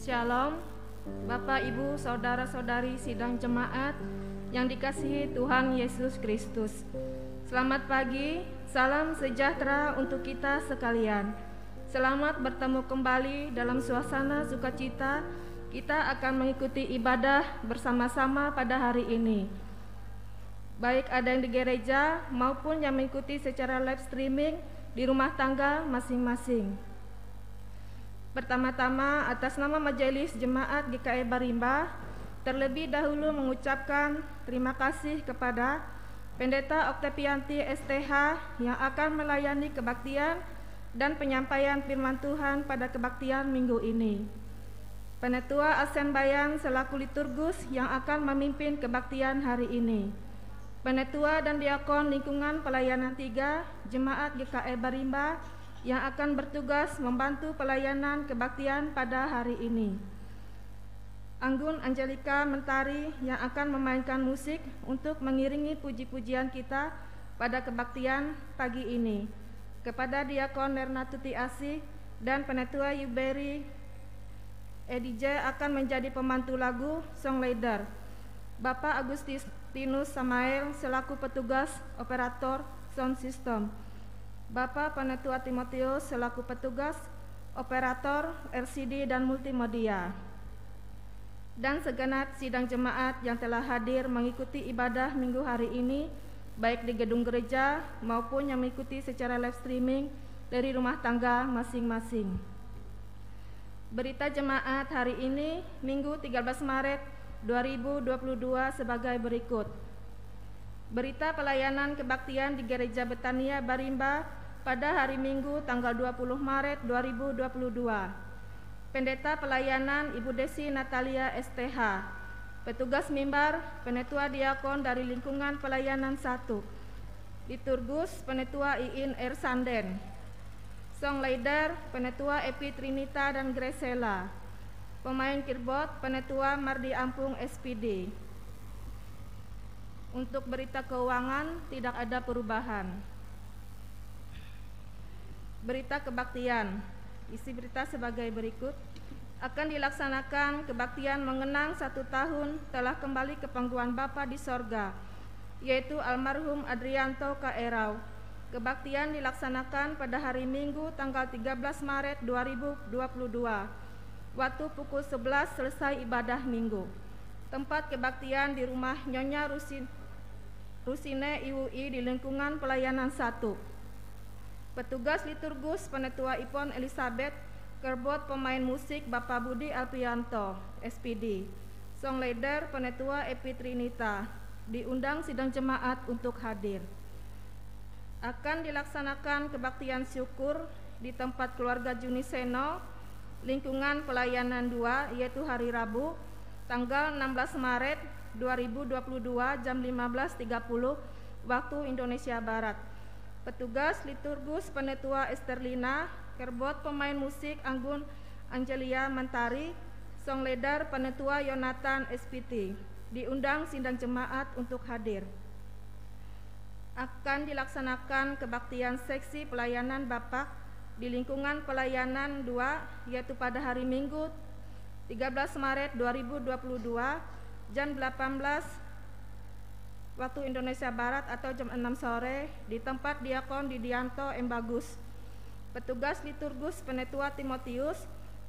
Shalom, Bapak, Ibu, Saudara-saudari sidang jemaat yang dikasihi Tuhan Yesus Kristus. Selamat pagi, salam sejahtera untuk kita sekalian. Selamat bertemu kembali dalam suasana sukacita. Kita akan mengikuti ibadah bersama-sama pada hari ini. Baik ada yang di gereja maupun yang mengikuti secara live streaming di rumah tangga masing-masing. Pertama-tama atas nama Majelis Jemaat GKI Barimba, terlebih dahulu mengucapkan terima kasih kepada Pendeta Oktavianti STH yang akan melayani kebaktian dan penyampaian firman Tuhan pada kebaktian minggu ini. Penetua Asembayan selaku liturgus yang akan memimpin kebaktian hari ini. Penetua dan diakon lingkungan pelayanan 3 Jemaat GKI Barimba yang akan bertugas membantu pelayanan kebaktian pada hari ini. Anggun Angelika Mentari yang akan memainkan musik untuk mengiringi puji-pujian kita pada kebaktian pagi ini. Kepada Diakon Nernatuti Asih dan Penetua Yuberi EDJ akan menjadi pembantu lagu song leader. Bapak Agustinus Samael selaku petugas operator sound system. Bapak Penetua Timotius selaku petugas operator LCD dan multimedia. Dan segenap sidang jemaat yang telah hadir mengikuti ibadah minggu hari ini, baik di gedung gereja maupun yang mengikuti secara live streaming dari rumah tangga masing-masing. Berita jemaat hari ini, Minggu 13 Maret 2022 sebagai berikut. Berita pelayanan kebaktian di Gereja Betania Barimba pada hari Minggu tanggal 20 Maret 2022. Pendeta pelayanan Ibu Desi Natalia STH. Petugas mimbar Penetua Diakon dari lingkungan pelayanan 1. Liturgus Penetua Iin Ersanden. Song leader Penetua Epi Trinita dan Gresela. Pemain keyboard Penetua Mardi Ampung SPD. Untuk berita keuangan tidak ada perubahan. Berita kebaktian, isi berita sebagai berikut. Akan dilaksanakan kebaktian mengenang 1 tahun telah kembali ke pangkuan Bapa di sorga, yaitu almarhum Adrianto K. Erau. Kebaktian dilaksanakan pada hari Minggu tanggal 13 Maret 2022. Waktu pukul 11 selesai ibadah minggu. Tempat kebaktian di rumah Nyonya Rusine IUI di lingkungan pelayanan 1. Petugas liturgus Penetua Ipon Elizabeth, kerbot pemain musik Bapak Budi Alpianto, SPD. Song leader Penetua Epi Trinita. Diundang sidang jemaat untuk hadir. Akan dilaksanakan kebaktian syukur di tempat keluarga Juniseno, lingkungan pelayanan 2, yaitu hari Rabu, tanggal 16 Maret 2022 jam 15.30 waktu Indonesia Barat. Petugas liturgus Penetua Esterlina, kerbot pemain musik Anggun Angelia Mentari, song leader Penetua Yonatan SPT. Diundang sidang jemaat untuk hadir. Akan dilaksanakan kebaktian seksi pelayanan Bapak di lingkungan pelayanan 2, yaitu pada hari Minggu 13 Maret 2022 jam 18 waktu Indonesia Barat atau jam 6 sore di tempat Diakon Didianto M. Bagus. Petugas liturgus Penetua Timotius,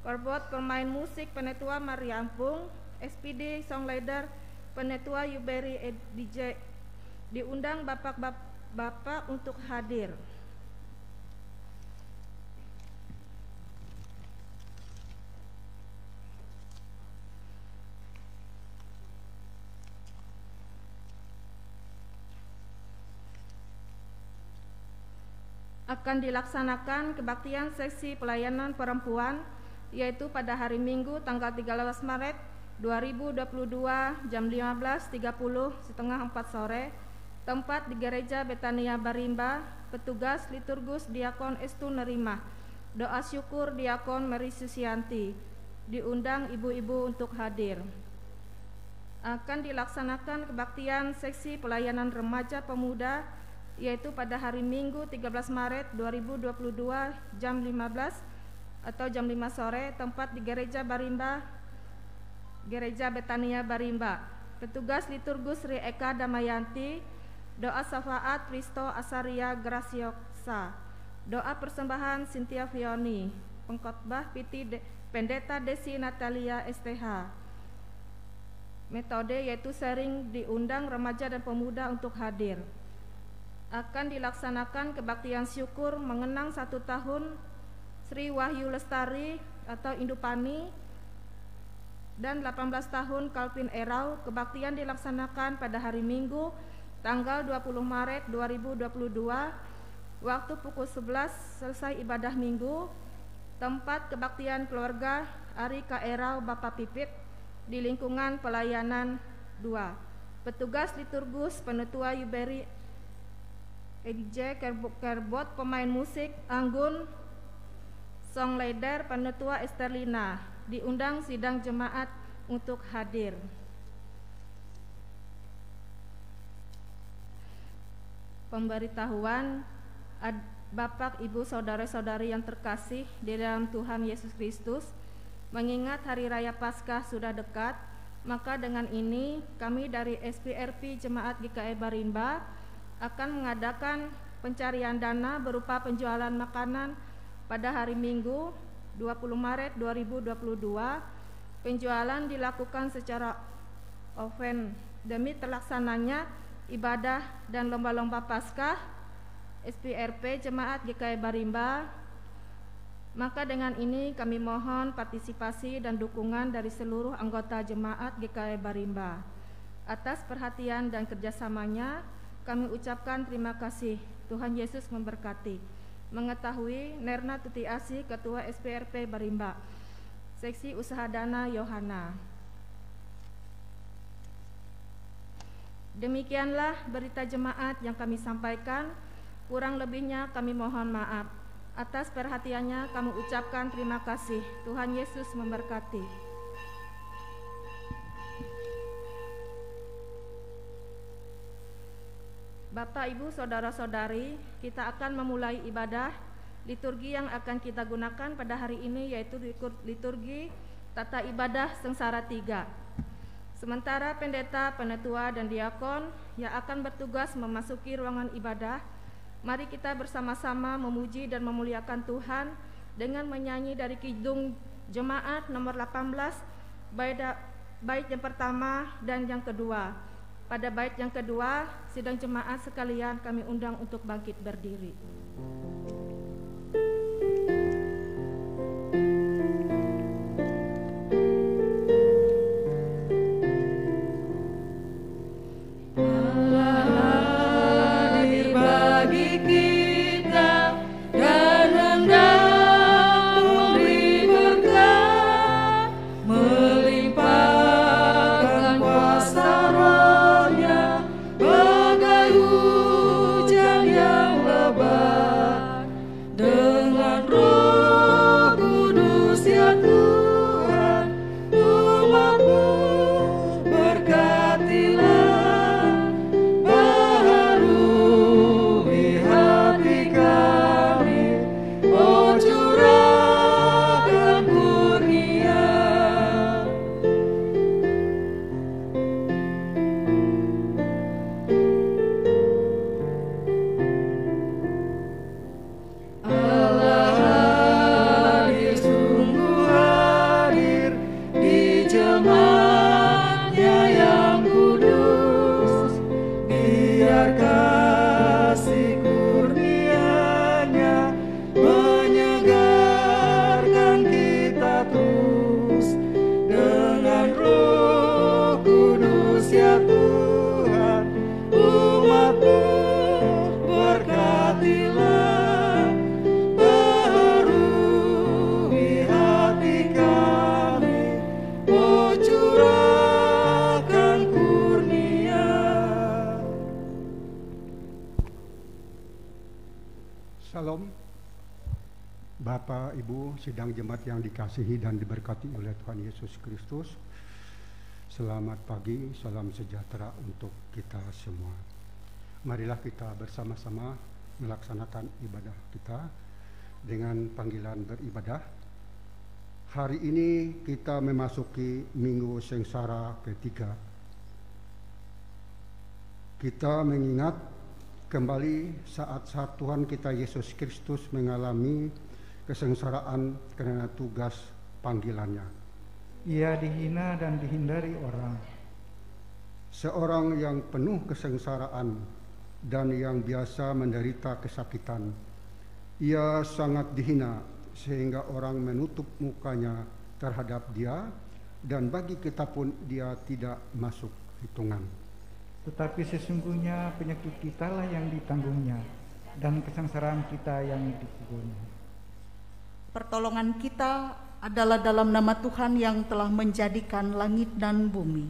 kerbot pemain musik Penetua Maria Ampung, SPD song leader Penetua Yuberi DJ. Diundang bapak-bapak untuk hadir. Akan dilaksanakan kebaktian seksi pelayanan perempuan, yaitu pada hari Minggu tanggal 13 Maret 2022 jam 15.30 setengah 4 sore, tempat di Gereja Betania Barimba. Petugas liturgus Diakon Estu Nerima, doa syukur Diakon Mary Susianti. Diundang ibu-ibu untuk hadir. Akan dilaksanakan kebaktian seksi pelayanan remaja pemuda, yaitu pada hari Minggu 13 Maret 2022 jam 15 atau jam 5 sore, tempat di Gereja Barimba, Gereja Betania Barimba. Petugas liturgus Sri Eka Damayanti, doa syafaat Pristo Asaria Graciosa, doa persembahan Cynthia Fioni, pengkhotbah Pendeta Desi Natalia STH. Metode yaitu sharing, diundang remaja dan pemuda untuk hadir. Akan dilaksanakan kebaktian syukur mengenang 1 tahun Sri Wahyu Lestari atau Indupani dan 18 tahun Calvin Erau. Kebaktian dilaksanakan pada hari Minggu tanggal 20 Maret 2022, waktu pukul 11 selesai ibadah minggu. Tempat kebaktian keluarga Ari K. Erau Bapak Pipit di lingkungan pelayanan 2. Petugas liturgus Penetua Yuberi EJ Kerbot, pemain musik Anggun, song leader Penetua Esterlina, diundang sidang jemaat untuk hadir. Pemberitahuan Bapak, Ibu, saudara-saudari yang terkasih di dalam Tuhan Yesus Kristus, mengingat hari raya Paskah sudah dekat, maka dengan ini kami dari SPRP Jemaat GKI Barimba akan mengadakan pencarian dana berupa penjualan makanan pada hari Minggu 20 Maret 2022. Penjualan dilakukan secara offline demi terlaksananya ibadah dan lomba-lomba Paskah SPRP Jemaat GKI Barimba. Maka dengan ini kami mohon partisipasi dan dukungan dari seluruh anggota jemaat GKI Barimba. Atas perhatian dan kerjasamanya kami ucapkan terima kasih. Tuhan Yesus memberkati. Mengetahui Nerna Tuti Asih, Ketua SPRP Barimba, Seksi Usaha Dana Yohana. Demikianlah berita jemaat yang kami sampaikan. Kurang lebihnya kami mohon maaf. Atas perhatiannya kami ucapkan terima kasih. Tuhan Yesus memberkati. Bapak, Ibu, saudara-saudari, kita akan memulai ibadah liturgi yang akan kita gunakan pada hari ini, yaitu liturgi tata ibadah sengsara 3. Sementara pendeta, penetua, dan diakon yang akan bertugas memasuki ruangan ibadah, mari kita bersama-sama memuji dan memuliakan Tuhan dengan menyanyi dari Kidung Jemaat nomor 18, bait yang pertama dan yang kedua. Pada bait yang kedua, sidang jemaat sekalian kami undang untuk bangkit berdiri. Salam Bapak, Ibu, sidang jemaat yang dikasihi dan diberkati oleh Tuhan Yesus Kristus. Selamat pagi, salam sejahtera untuk kita semua. Marilah kita bersama-sama melaksanakan ibadah kita dengan panggilan beribadah Hari ini kita memasuki Minggu Sengsara ketiga. Kita mengingat kembali saat-saat Tuhan kita Yesus Kristus mengalami kesengsaraan karena tugas panggilannya. Ia dihina dan dihindari orang. Seorang yang penuh kesengsaraan dan yang biasa menderita kesakitan. Ia sangat dihina sehingga orang menutup mukanya terhadap dia, dan bagi kita pun dia tidak masuk hitungan. Tetapi sesungguhnya penyakit kitalah yang ditanggungnya, dan kesengsaraan kita yang dipikulinya. Pertolongan kita adalah dalam nama Tuhan yang telah menjadikan langit dan bumi.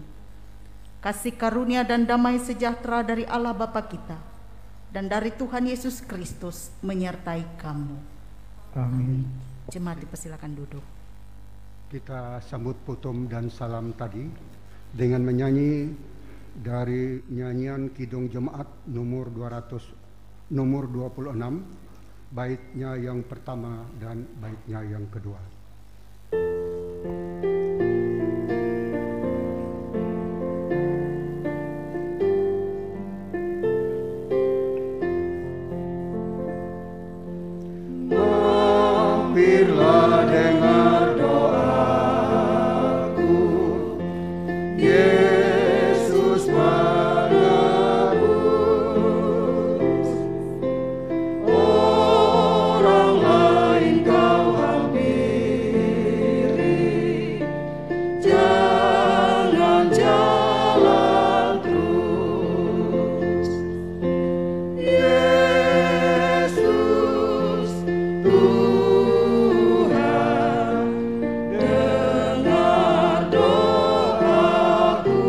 Kasih karunia dan damai sejahtera dari Allah Bapa kita dan dari Tuhan Yesus Kristus menyertai kamu. Amin. Jemaat dipersilakan duduk. Kita sambut putum dan salam tadi dengan menyanyi dari nyanyian Kidung Jemaat nomor 26, baitnya yang pertama dan baitnya yang kedua. Mampirlah dengar doaku, Yesus menebus. Orang lain kau hampiri, jangan jalan terus. Yesus Tuhan, dengar doaku.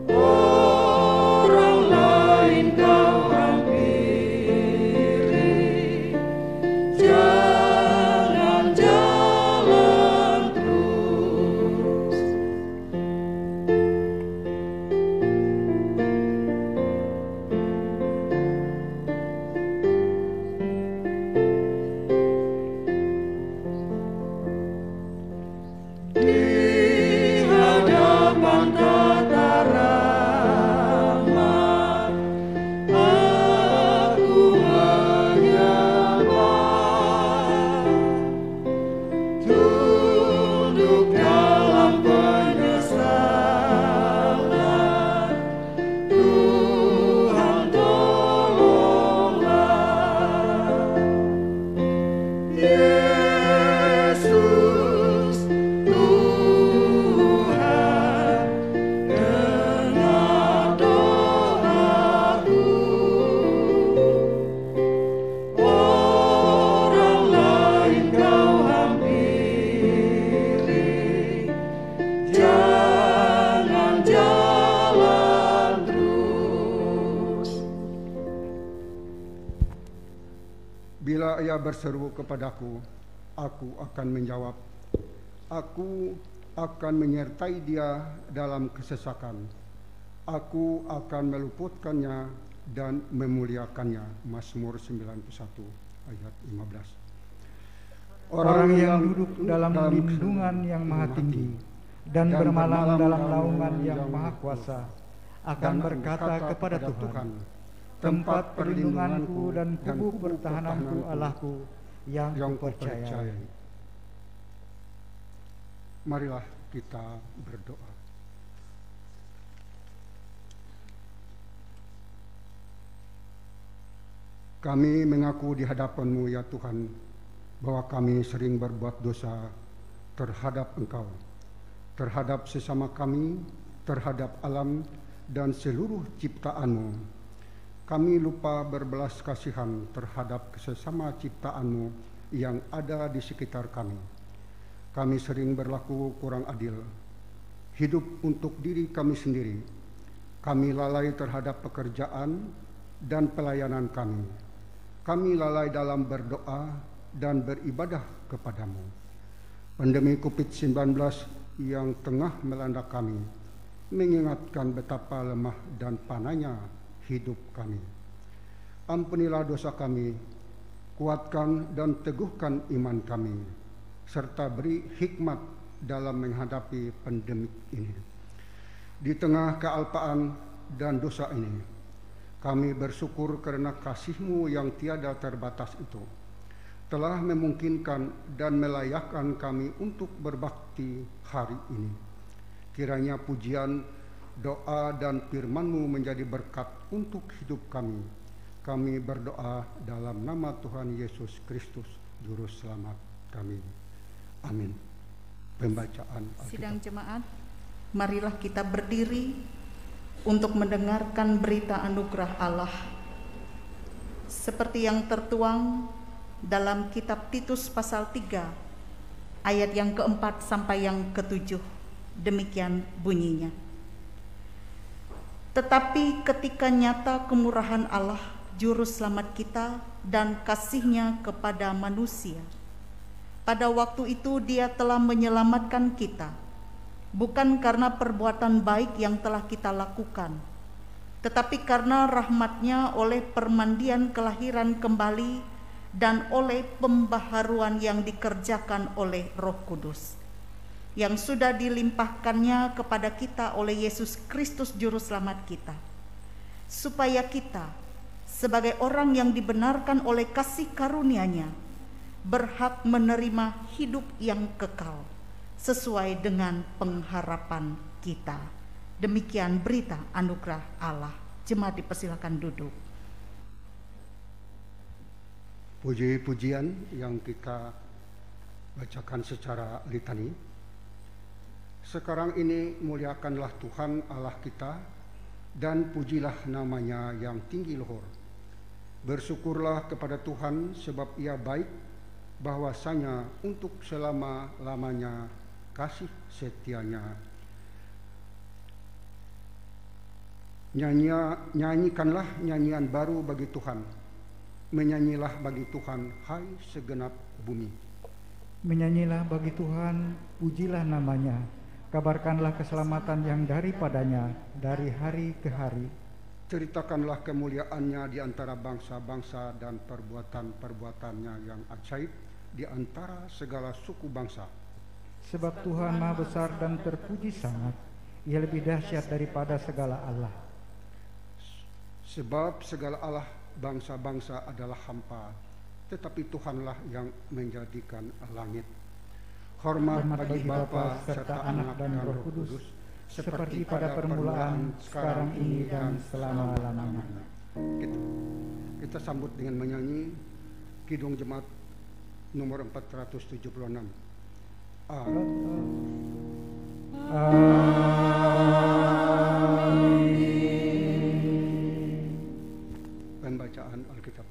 Orang lain kau hampiri, jangan jalan terus. Di hadapan tata rahmat, aku menyembah, tunduk dalam penyesalan. Tuhan tolonglah. Yesus Tuhan, dengar doaku. Orang lain kau hampiri, jangan jalan terus. Bila ia berseru kepadaku, aku akan menjawab. Aku akan menyertai dia dalam kesesakan. Aku akan meluputkannya dan memuliakannya. Mazmur 91 ayat 15. Orang yang duduk dalam lindungan yang maha tinggi dan bermalam dalam naungan yang maha kuasa akan berkata kepada Tuhan, tempat perlindunganku dan kubu pertahananku Allahku yang kupercayai. Marilah kita berdoa. Kami mengaku di hadapan-Mu ya Tuhan, bahwa kami sering berbuat dosa terhadap Engkau, terhadap sesama kami, terhadap alam dan seluruh ciptaan-Mu. Kami lupa berbelas kasihan terhadap sesama ciptaan-Mu yang ada di sekitar kami. Kami sering berlaku kurang adil, hidup untuk diri kami sendiri. Kami lalai terhadap pekerjaan dan pelayanan kami. Kami lalai dalam berdoa dan beribadah kepadamu. Pandemi COVID-19 yang tengah melanda kami mengingatkan betapa lemah dan panahnya hidup kami. Ampunilah dosa kami, kuatkan dan teguhkan iman kami, serta beri hikmat dalam menghadapi pandemik ini. Di tengah kealpaan dan dosa ini, kami bersyukur karena kasih-Mu yang tiada terbatas itu telah memungkinkan dan melayakkan kami untuk berbakti hari ini. Kiranya pujian, doa, dan firman-Mu menjadi berkat untuk hidup kami. Kami berdoa dalam nama Tuhan Yesus Kristus, Juru Selamat kami. Amin. Pembacaan Alkitab. Sidang jemaat, marilah kita berdiri untuk mendengarkan berita anugerah Allah seperti yang tertuang dalam kitab Titus pasal 3 ayat yang keempat sampai yang ketujuh. Demikian bunyinya. Tetapi ketika nyata kemurahan Allah Juru Selamat kita dan kasih-Nya kepada manusia, pada waktu itu Dia telah menyelamatkan kita, bukan karena perbuatan baik yang telah kita lakukan, tetapi karena rahmat-Nya oleh permandian kelahiran kembali dan oleh pembaharuan yang dikerjakan oleh Roh Kudus, yang sudah dilimpahkannya kepada kita oleh Yesus Kristus Juru Selamat kita, supaya kita sebagai orang yang dibenarkan oleh kasih karunia-Nya berhak menerima hidup yang kekal sesuai dengan pengharapan kita. Demikian berita anugerah Allah. Jemaat dipersilakan duduk. Puji-pujian yang kita bacakan secara litani. Sekarang ini muliakanlah Tuhan Allah kita dan pujilah nama-Nya yang tinggi luhur. Bersyukurlah kepada Tuhan sebab Ia baik, bahwasanya untuk selama-lamanya kasih setia-Nya. Nyanyikanlah nyanyian baru bagi Tuhan. Menyanyilah bagi Tuhan, hai segenap bumi. Menyanyilah bagi Tuhan, pujilah nama-Nya. Kabarkanlah keselamatan yang daripadanya dari hari ke hari. Ceritakanlah kemuliaan-Nya di antara bangsa-bangsa dan perbuatan-perbuatan-Nya yang ajaib di antara segala suku bangsa. Sebab Tuhan Maha Besar dan terpuji sangat, Ia lebih dahsyat daripada segala Allah. Sebab segala Allah bangsa-bangsa adalah hampa, tetapi Tuhanlah yang menjadikan langit. Hormat bagi Bapa serta Anak dan Roh Kudus, seperti pada permulaan, sekarang ini, dan selama-lamanya. Kita sambut dengan menyanyi Kidung Jemaat nomor 476. Pembacaan Alkitab.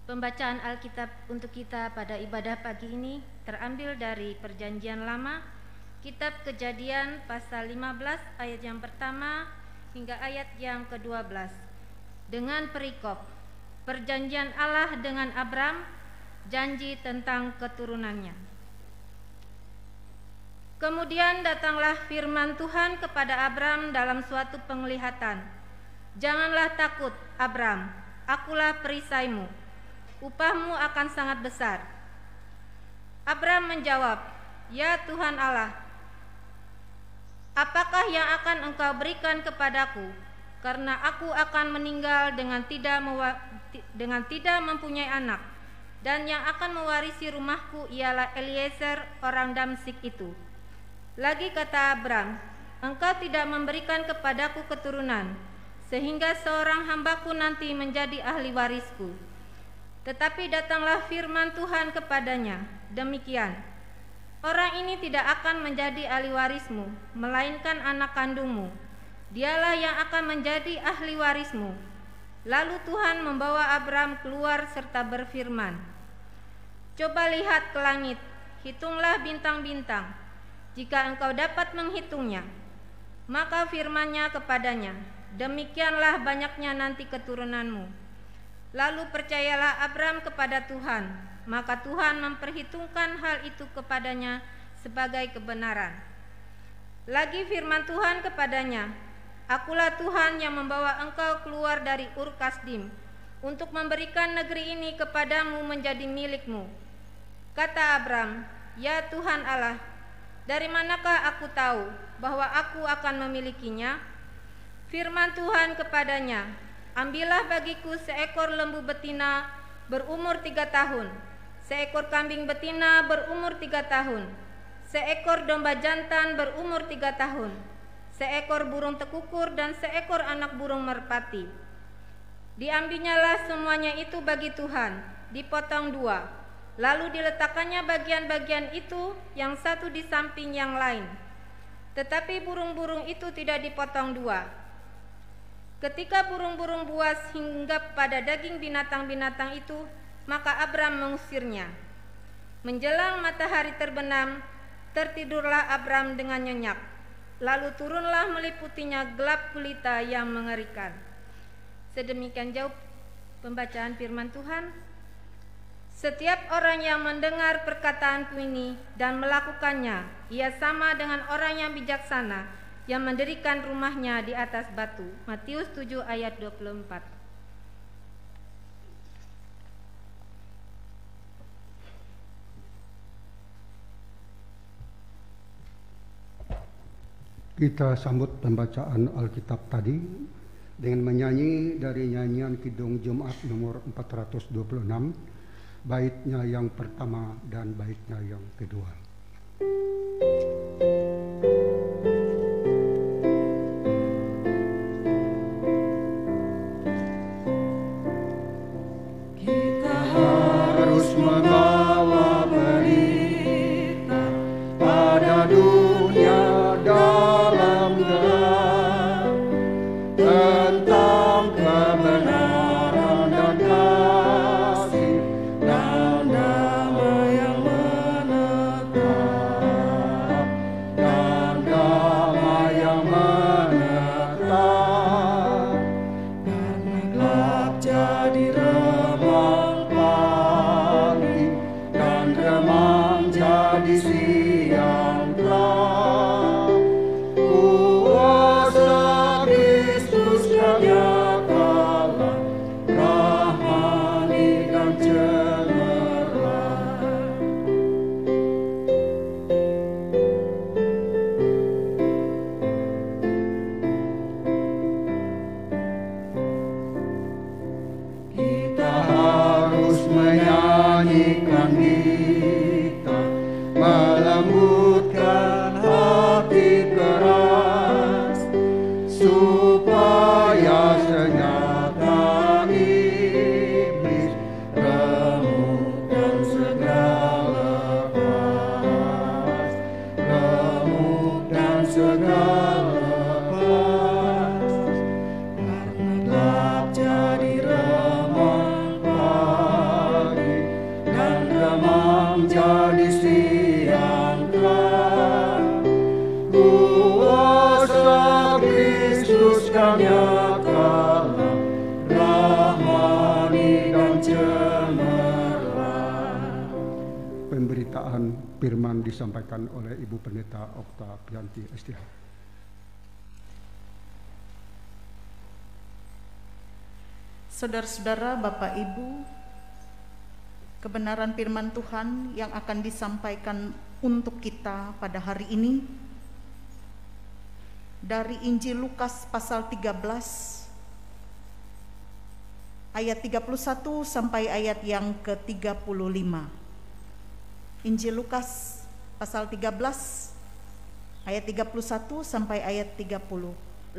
Pembacaan Alkitab untuk kita pada ibadah pagi ini terambil dari Perjanjian Lama, Kitab Kejadian pasal 15 ayat yang pertama hingga ayat yang ke-12 dengan perikop perjanjian Allah dengan Abram, janji tentang keturunannya. Kemudian datanglah firman Tuhan kepada Abram dalam suatu penglihatan. Janganlah takut, Abram, akulah perisaimu, upahmu akan sangat besar. Abram menjawab, ya Tuhan Allah, apakah yang akan Engkau berikan kepadaku, karena aku akan meninggal dengan tidak mempunyai anak, dan yang akan mewarisi rumahku ialah Eliezer orang Damsyik itu. Lagi kata Abram, Engkau tidak memberikan kepadaku keturunan, sehingga seorang hambaku nanti menjadi ahli warisku. Tetapi datanglah firman Tuhan kepadanya, demikian, orang ini tidak akan menjadi ahli warismu, melainkan anak kandungmu. Dialah yang akan menjadi ahli warismu. Lalu Tuhan membawa Abram keluar serta berfirman, coba lihat ke langit, hitunglah bintang-bintang, jika engkau dapat menghitungnya. Maka firman-Nya kepadanya, demikianlah banyaknya nanti keturunanmu. Lalu percayalah Abram kepada Tuhan, maka Tuhan memperhitungkan hal itu kepadanya sebagai kebenaran. Lagi firman Tuhan kepadanya, Akulah Tuhan yang membawa engkau keluar dari Ur Kasdim untuk memberikan negeri ini kepadamu menjadi milikmu. Kata Abram, Ya Tuhan Allah, dari manakah aku tahu bahwa aku akan memilikinya? Firman Tuhan kepadanya, Ambillah bagiku seekor lembu betina berumur 3 tahun, seekor kambing betina berumur 3 tahun, seekor domba jantan berumur 3 tahun, seekor burung tekukur dan seekor anak burung merpati. Diambilnyalah semuanya itu bagi Tuhan, dipotong 2. Lalu diletakkannya bagian-bagian itu yang satu di samping yang lain. Tetapi burung-burung itu tidak dipotong 2. Ketika burung-burung buas hinggap pada daging binatang-binatang itu, maka Abram mengusirnya. Menjelang matahari terbenam, tertidurlah Abram dengan nyenyak. Lalu turunlah meliputinya gelap gulita yang mengerikan. Sedemikian jauh pembacaan firman Tuhan. Setiap orang yang mendengar perkataanku ini dan melakukannya, ia sama dengan orang yang bijaksana yang mendirikan rumahnya di atas batu. Matius 7 ayat 24. Kita sambut pembacaan Alkitab tadi dengan menyanyi dari nyanyian Kidung Jumat nomor 426, baitnya yang pertama dan baitnya yang kedua. Kita harus membawa berita pada dunia dalam gelap tentang kebenaran dan kasih dan damai yang menetap, dan damai yang menetap. Karena gelap jadi remang pagi dan remang jadi siang terang. Kuasa Kristus yang nyata, rahmani dan cemerlang. Kita harus menyanyikan gita, melembutkan hati keras, supaya senjata iblis remuk dan segera lepas, remuk dan segera lepas. Karena gelap jadi remang pagi dan remang jadi siang terang. Kuasa Kristus kan nyata, rahmani dan cemerlang. Pemberitaan firman disampaikan oleh Ibu Pendeta Oktavianti STH. Saudara-saudara, Bapak Ibu, kebenaran firman Tuhan yang akan disampaikan untuk kita pada hari ini dari Injil Lukas pasal 13 ayat 31 sampai ayat yang ke-35. Injil Lukas pasal 13 ayat 31 sampai ayat 35.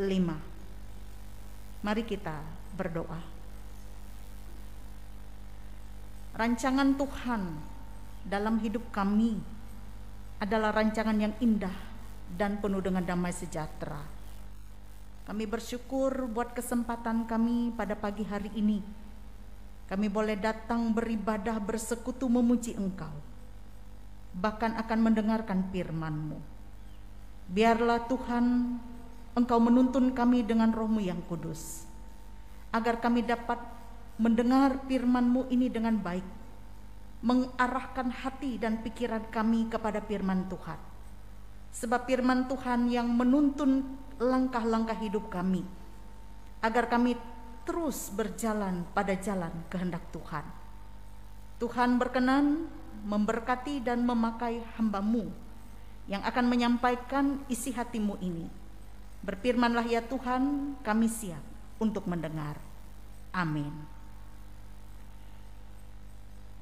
Mari kita berdoa. Rancangan Tuhan dalam hidup kami adalah rancangan yang indah dan penuh dengan damai sejahtera. Kami bersyukur buat kesempatan kami pada pagi hari ini. Kami boleh datang beribadah, bersekutu, memuji Engkau, bahkan akan mendengarkan firman-Mu. Biarlah Tuhan Engkau menuntun kami dengan Roh-Mu yang kudus, agar kami dapat mendengar firman-Mu ini dengan baik, mengarahkan hati dan pikiran kami kepada firman Tuhan. Sebab firman Tuhan yang menuntun langkah-langkah hidup kami, agar kami terus berjalan pada jalan kehendak Tuhan. Tuhan berkenan memberkati dan memakai hamba-Mu yang akan menyampaikan isi hati-Mu ini. Berfirmanlah ya Tuhan, kami siap untuk mendengar. Amin.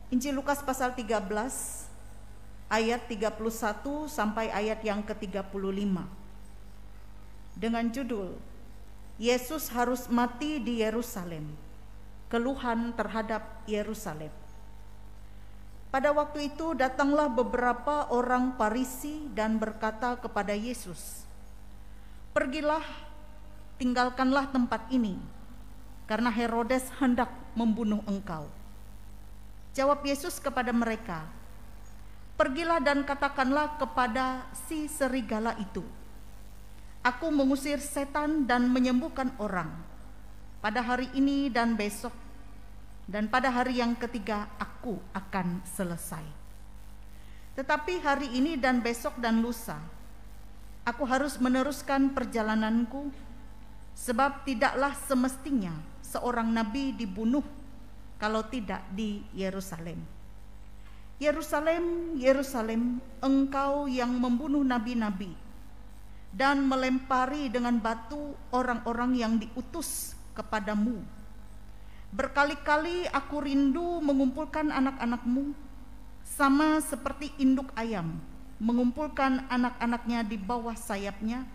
Injil Lukas pasal 13 ayat 31 sampai ayat yang ke-35 dengan judul Yesus harus mati di Yerusalem. Keluhan terhadap Yerusalem. Pada waktu itu datanglah beberapa orang Farisi dan berkata kepada Yesus, "Pergilah, tinggalkanlah tempat ini, karena Herodes hendak membunuh engkau." Jawab Yesus kepada mereka, "Pergilah dan katakanlah kepada si serigala itu, Aku mengusir setan dan menyembuhkan orang pada hari ini dan besok, dan pada hari yang ketiga aku akan selesai. Tetapi hari ini dan besok dan lusa, aku harus meneruskan perjalananku, sebab tidaklah semestinya seorang nabi dibunuh kalau tidak di Yerusalem. Yerusalem, Yerusalem, engkau yang membunuh nabi-nabi dan melempari dengan batu orang-orang yang diutus kepadamu. Berkali-kali aku rindu mengumpulkan anak-anakmu, sama seperti induk ayam mengumpulkan anak-anaknya di bawah sayapnya,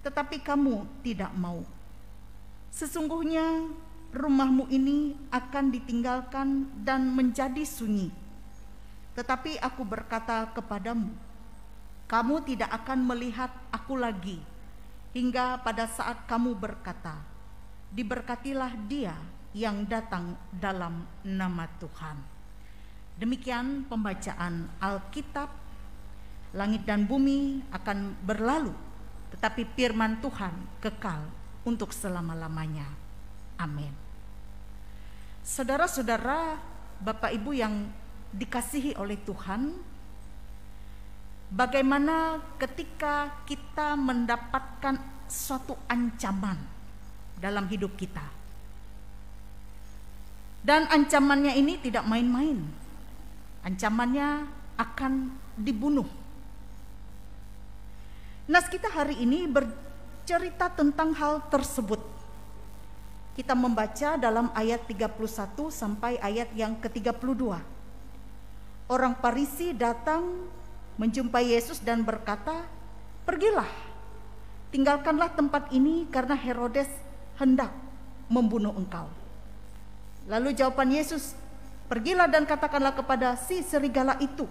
tetapi kamu tidak mau. Sesungguhnya rumahmu ini akan ditinggalkan dan menjadi sunyi. Tetapi aku berkata kepadamu, kamu tidak akan melihat aku lagi, hingga pada saat kamu berkata, diberkatilah dia yang datang dalam nama Tuhan. Demikian pembacaan Alkitab. Langit dan bumi akan berlalu, tetapi firman Tuhan kekal untuk selama-lamanya. Amin. Saudara-saudara, Bapak Ibu yang dikasihi oleh Tuhan, bagaimana ketika kita mendapatkan suatu ancaman dalam hidup kita? Dan ancamannya ini tidak main-main. Ancamannya akan dibunuh. Nas kita hari ini bercerita tentang hal tersebut. Kita membaca dalam ayat 31 sampai ayat yang ke-32. Orang Farisi datang menjumpai Yesus dan berkata, "Pergilah, tinggalkanlah tempat ini karena Herodes hendak membunuh engkau." Lalu jawaban Yesus, "Pergilah dan katakanlah kepada si serigala itu,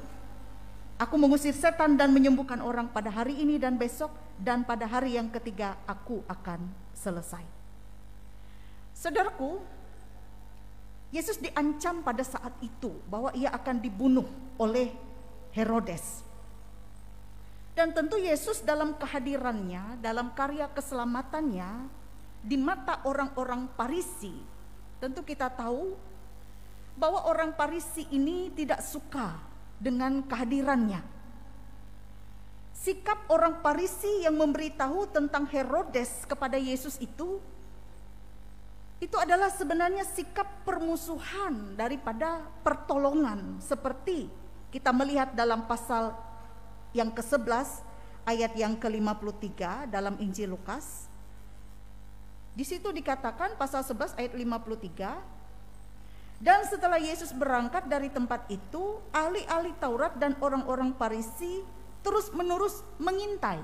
aku mengusir setan dan menyembuhkan orang pada hari ini dan besok, dan pada hari yang ketiga aku akan selesai." Saudaraku, Yesus diancam pada saat itu bahwa ia akan dibunuh oleh Herodes. Dan tentu Yesus dalam kehadirannya, dalam karya keselamatannya di mata orang-orang Farisi, tentu kita tahu bahwa orang Farisi ini tidak suka dengan kehadirannya. Sikap orang Farisi yang memberitahu tentang Herodes kepada Yesus itu adalah sebenarnya sikap permusuhan daripada pertolongan, seperti kita melihat dalam pasal yang ke-11 ayat yang ke-53 dalam Injil Lukas. Di situ dikatakan pasal 11 ayat 53, dan setelah Yesus berangkat dari tempat itu, ahli-ahli Taurat dan orang-orang Farisi terus-menerus mengintai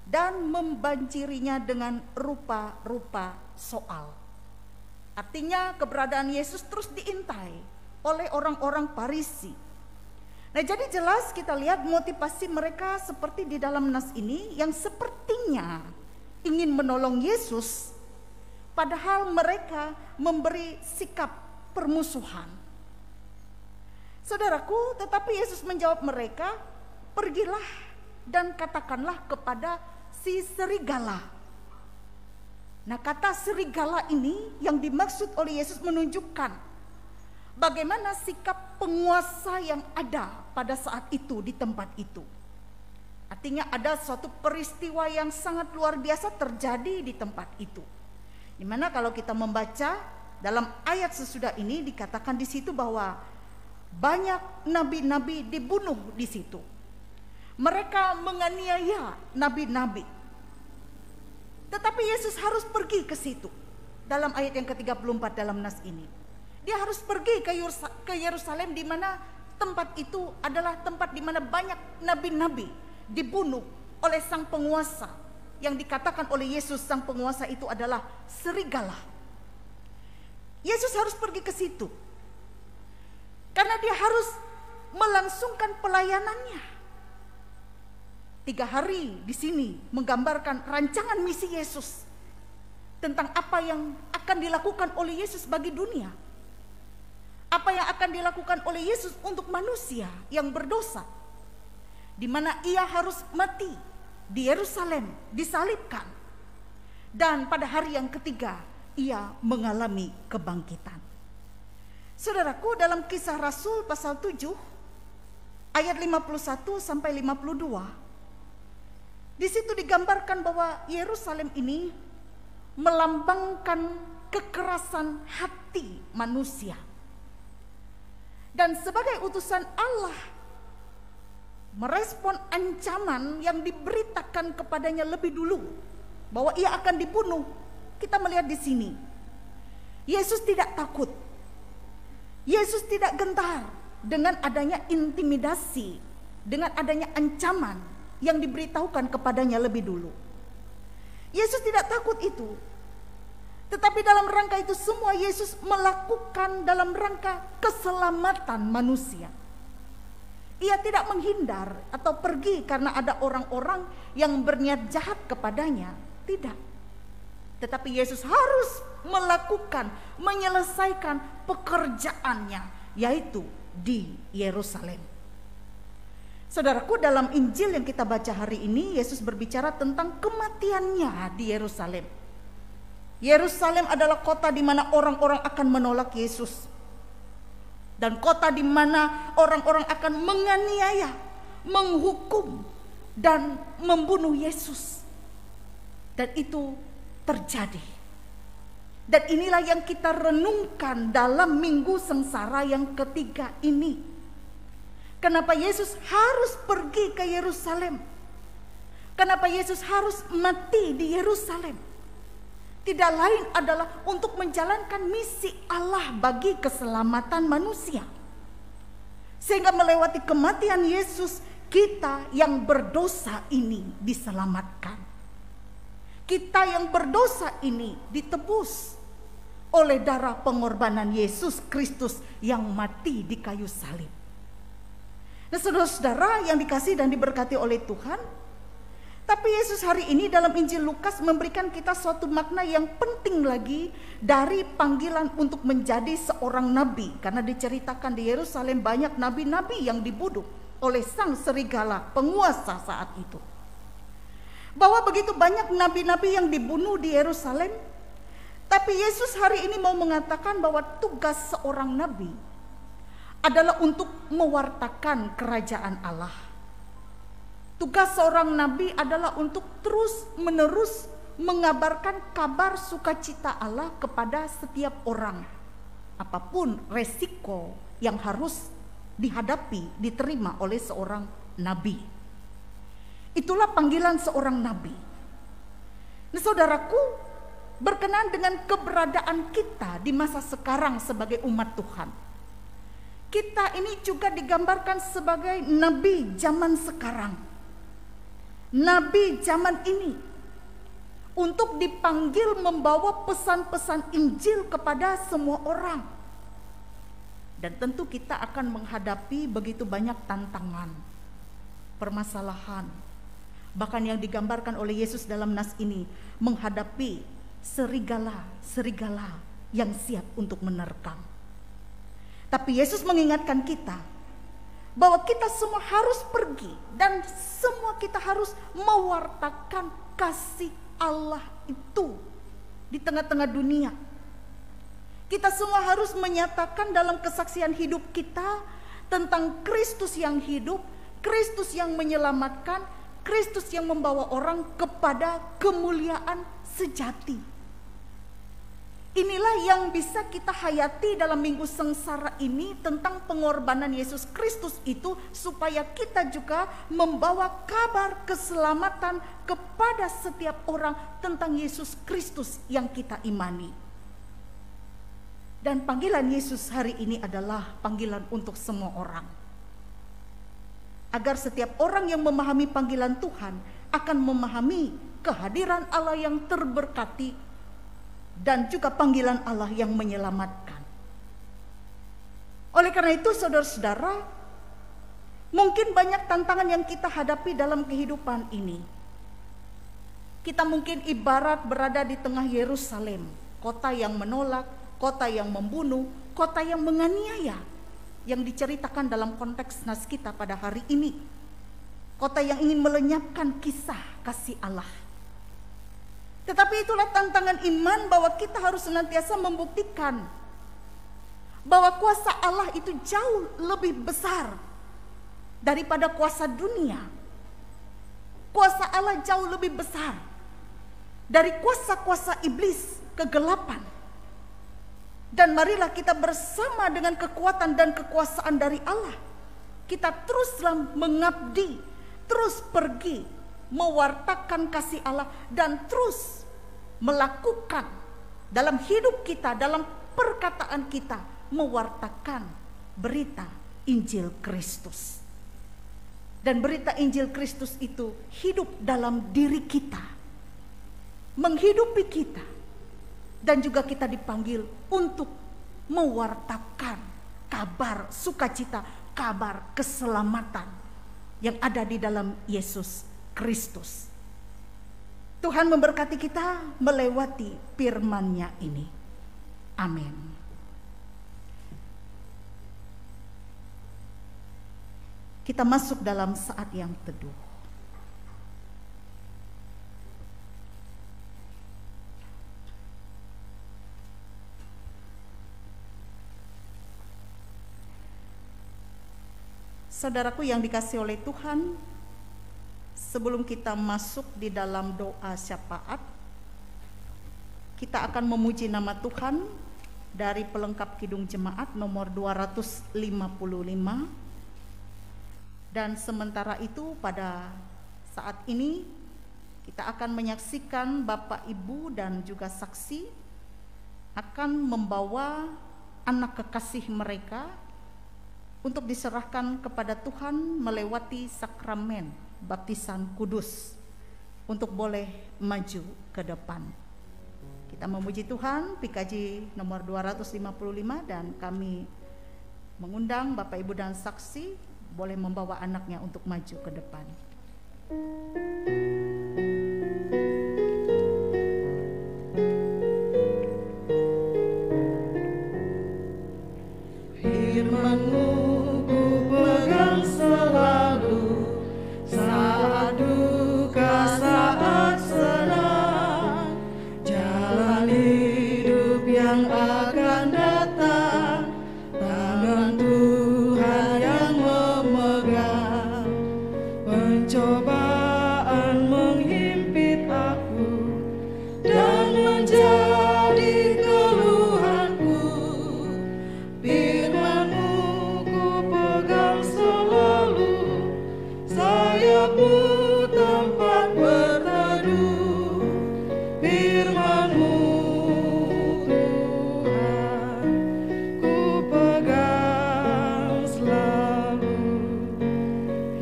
dan membanjirinya dengan rupa-rupa soal. Artinya keberadaan Yesus terus diintai oleh orang-orang Farisi. Nah, jadi jelas kita lihat motivasi mereka seperti di dalam nas ini yang sepertinya ingin menolong Yesus, padahal mereka memberi sikap permusuhan. Saudaraku, tetapi Yesus menjawab mereka, "Pergilah dan katakanlah kepada si serigala." Nah, kata serigala ini yang dimaksud oleh Yesus menunjukkan bagaimana sikap penguasa yang ada pada saat itu di tempat itu. Artinya ada suatu peristiwa yang sangat luar biasa terjadi di tempat itu. Dimana kalau kita membaca dalam ayat sesudah ini dikatakan di situ bahwa banyak nabi-nabi dibunuh di situ. Mereka menganiaya nabi-nabi. Tetapi Yesus harus pergi ke situ. Dalam ayat yang ke-34 dalam nas ini. Dia harus pergi ke Yerusalem, di mana tempat itu adalah tempat di mana banyak nabi-nabi dibunuh oleh sang penguasa. Yang dikatakan oleh Yesus sang penguasa itu adalah serigala. Yesus harus pergi ke situ. Karena dia harus melangsungkan pelayanannya. 3 hari di sini menggambarkan rancangan misi Yesus tentang apa yang akan dilakukan oleh Yesus bagi dunia. Apa yang akan dilakukan oleh Yesus untuk manusia yang berdosa, di mana ia harus mati di Yerusalem, disalibkan, dan pada hari yang ketiga ia mengalami kebangkitan. Saudaraku, dalam Kisah Rasul pasal 7 ayat 51 sampai 52, di situ digambarkan bahwa Yerusalem ini melambangkan kekerasan hati manusia. Dan sebagai utusan Allah merespon ancaman yang diberitakan kepadanya lebih dulu bahwa ia akan dibunuh. Kita melihat di sini, Yesus tidak takut. Yesus tidak gentar dengan adanya intimidasi, dengan adanya ancaman yang diberitahukan kepadanya lebih dulu. Yesus tidak takut itu. Tetapi dalam rangka itu semua Yesus melakukan dalam rangka keselamatan manusia. Ia tidak menghindar atau pergi karena ada orang-orang yang berniat jahat kepadanya. Tidak. Tetapi Yesus harus melakukan, menyelesaikan pekerjaannya, yaitu di Yerusalem. Saudaraku, dalam Injil yang kita baca hari ini, Yesus berbicara tentang kematiannya di Yerusalem. Yerusalem adalah kota di mana orang-orang akan menolak Yesus. Dan kota di mana orang-orang akan menganiaya, menghukum, dan membunuh Yesus. Dan itu terjadi. Dan inilah yang kita renungkan dalam Minggu Sengsara yang ketiga ini. Kenapa Yesus harus pergi ke Yerusalem? Kenapa Yesus harus mati di Yerusalem? Tidak lain adalah untuk menjalankan misi Allah bagi keselamatan manusia. Sehingga melewati kematian Yesus, kita yang berdosa ini diselamatkan. Kita yang berdosa ini ditebus oleh darah pengorbanan Yesus Kristus yang mati di kayu salib. Nah, saudara-saudara yang dikasihi dan diberkati oleh Tuhan, tapi Yesus hari ini dalam Injil Lukas memberikan kita suatu makna yang penting lagi dari panggilan untuk menjadi seorang nabi. Karena diceritakan di Yerusalem banyak nabi-nabi yang dibunuh oleh sang serigala penguasa saat itu. Bahwa begitu banyak nabi-nabi yang dibunuh di Yerusalem, tapi Yesus hari ini mau mengatakan bahwa tugas seorang nabi adalah untuk mewartakan kerajaan Allah. Tugas seorang nabi adalah untuk terus-menerus mengabarkan kabar sukacita Allah kepada setiap orang. Apapun resiko yang harus dihadapi, diterima oleh seorang nabi. Itulah panggilan seorang nabi. Nah, saudaraku, berkenaan dengan keberadaan kita di masa sekarang sebagai umat Tuhan, kita ini juga digambarkan sebagai nabi zaman sekarang. Nabi zaman ini untuk dipanggil membawa pesan-pesan Injil kepada semua orang. Dan tentu kita akan menghadapi begitu banyak tantangan, permasalahan. Bahkan yang digambarkan oleh Yesus dalam nas ini menghadapi serigala-serigala yang siap untuk menerkam. Tapi Yesus mengingatkan kita bahwa kita semua harus pergi dan semua kita harus mewartakan kasih Allah itu di tengah-tengah dunia. Kita semua harus menyatakan dalam kesaksian hidup kita tentang Kristus yang hidup, Kristus yang menyelamatkan, Kristus yang membawa orang kepada kemuliaan sejati. Inilah yang bisa kita hayati dalam minggu sengsara ini tentang pengorbanan Yesus Kristus itu, supaya kita juga membawa kabar keselamatan kepada setiap orang tentang Yesus Kristus yang kita imani. Dan panggilan Yesus hari ini adalah panggilan untuk semua orang. Agar setiap orang yang memahami panggilan Tuhan akan memahami kehadiran Allah yang terberkati dan juga panggilan Allah yang menyelamatkan. Oleh karena itu, saudara-saudara, mungkin banyak tantangan yang kita hadapi dalam kehidupan ini. Kita mungkin ibarat berada di tengah Yerusalem, kota yang menolak, kota yang membunuh, kota yang menganiaya, yang diceritakan dalam konteks nas kita pada hari ini. Kota yang ingin melenyapkan kisah kasih Allah. Tetapi itulah tantangan iman, bahwa kita harus senantiasa membuktikan bahwa kuasa Allah itu jauh lebih besar daripada kuasa dunia. Kuasa Allah jauh lebih besar dari kuasa-kuasa iblis, kegelapan. Dan marilah kita bersama dengan kekuatan dan kekuasaan dari Allah, kita teruslah mengabdi, terus pergi mewartakan kasih Allah, dan terus melakukan dalam hidup kita, dalam perkataan kita, mewartakan berita Injil Kristus. Dan berita Injil Kristus itu hidup dalam diri kita, menghidupi kita, dan juga kita dipanggil untuk mewartakan kabar sukacita, kabar keselamatan yang ada di dalam Yesus Kristus. Tuhan memberkati kita melewati firman-Nya ini. Amin. Kita masuk dalam saat yang teduh. Saudaraku yang dikasihi oleh Tuhan, sebelum kita masuk di dalam doa syafaat, kita akan memuji nama Tuhan dari pelengkap Kidung Jemaat nomor 255. Dan sementara itu pada saat ini kita akan menyaksikan Bapak, Ibu, dan juga saksi akan membawa anak kekasih mereka untuk diserahkan kepada Tuhan melewati sakramen baptisan kudus, untuk boleh maju ke depan. Kita memuji Tuhan, PKJ nomor 255, dan kami mengundang Bapak, Ibu, dan saksi boleh membawa anaknya untuk maju ke depan. Firman-Mu ku pegang selalu, saat duka, saat senang, jalan hidup yang akan datang, tangan Tuhan yang memegang. Pencobaan menghimpit aku dan menjadi keluhanku. Firman-Mu ku pegang selalu, sayapmu tempat berteduh. Firman-Mu Tuhan ku pegang selalu.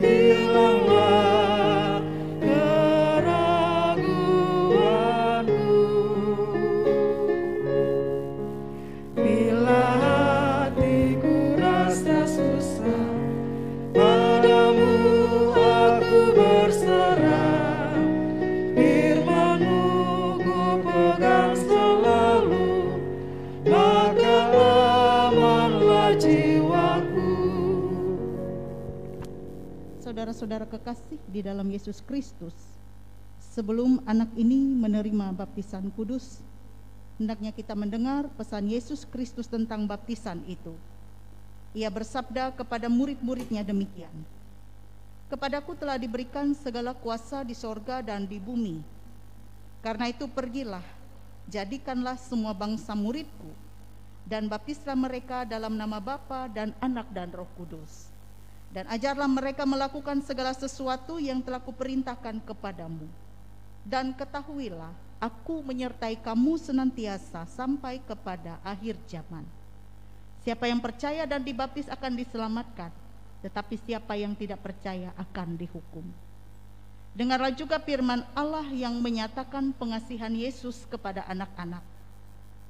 Hilanglah keraguanku bila hatiku rasa susah, padamu aku berserah. Firman-Mu ku pegang selalu, maka amanlah jiwaku. Saudara-saudara kekasih di dalam Yesus Kristus, sebelum anak ini menerima baptisan kudus, hendaknya kita mendengar pesan Yesus Kristus tentang baptisan itu. Ia bersabda kepada murid-muridnya demikian, "Kepadaku telah diberikan segala kuasa di sorga dan di bumi. Karena itu pergilah, jadikanlah semua bangsa muridku, dan baptislah mereka dalam nama Bapa dan Anak dan Roh Kudus. Dan ajarlah mereka melakukan segala sesuatu yang telah kuperintahkan kepadamu. Dan ketahuilah, aku menyertai kamu senantiasa sampai kepada akhir zaman. Siapa yang percaya dan dibaptis akan diselamatkan, tetapi siapa yang tidak percaya akan dihukum." Dengarlah juga firman Allah yang menyatakan pengasihan Yesus kepada anak-anak.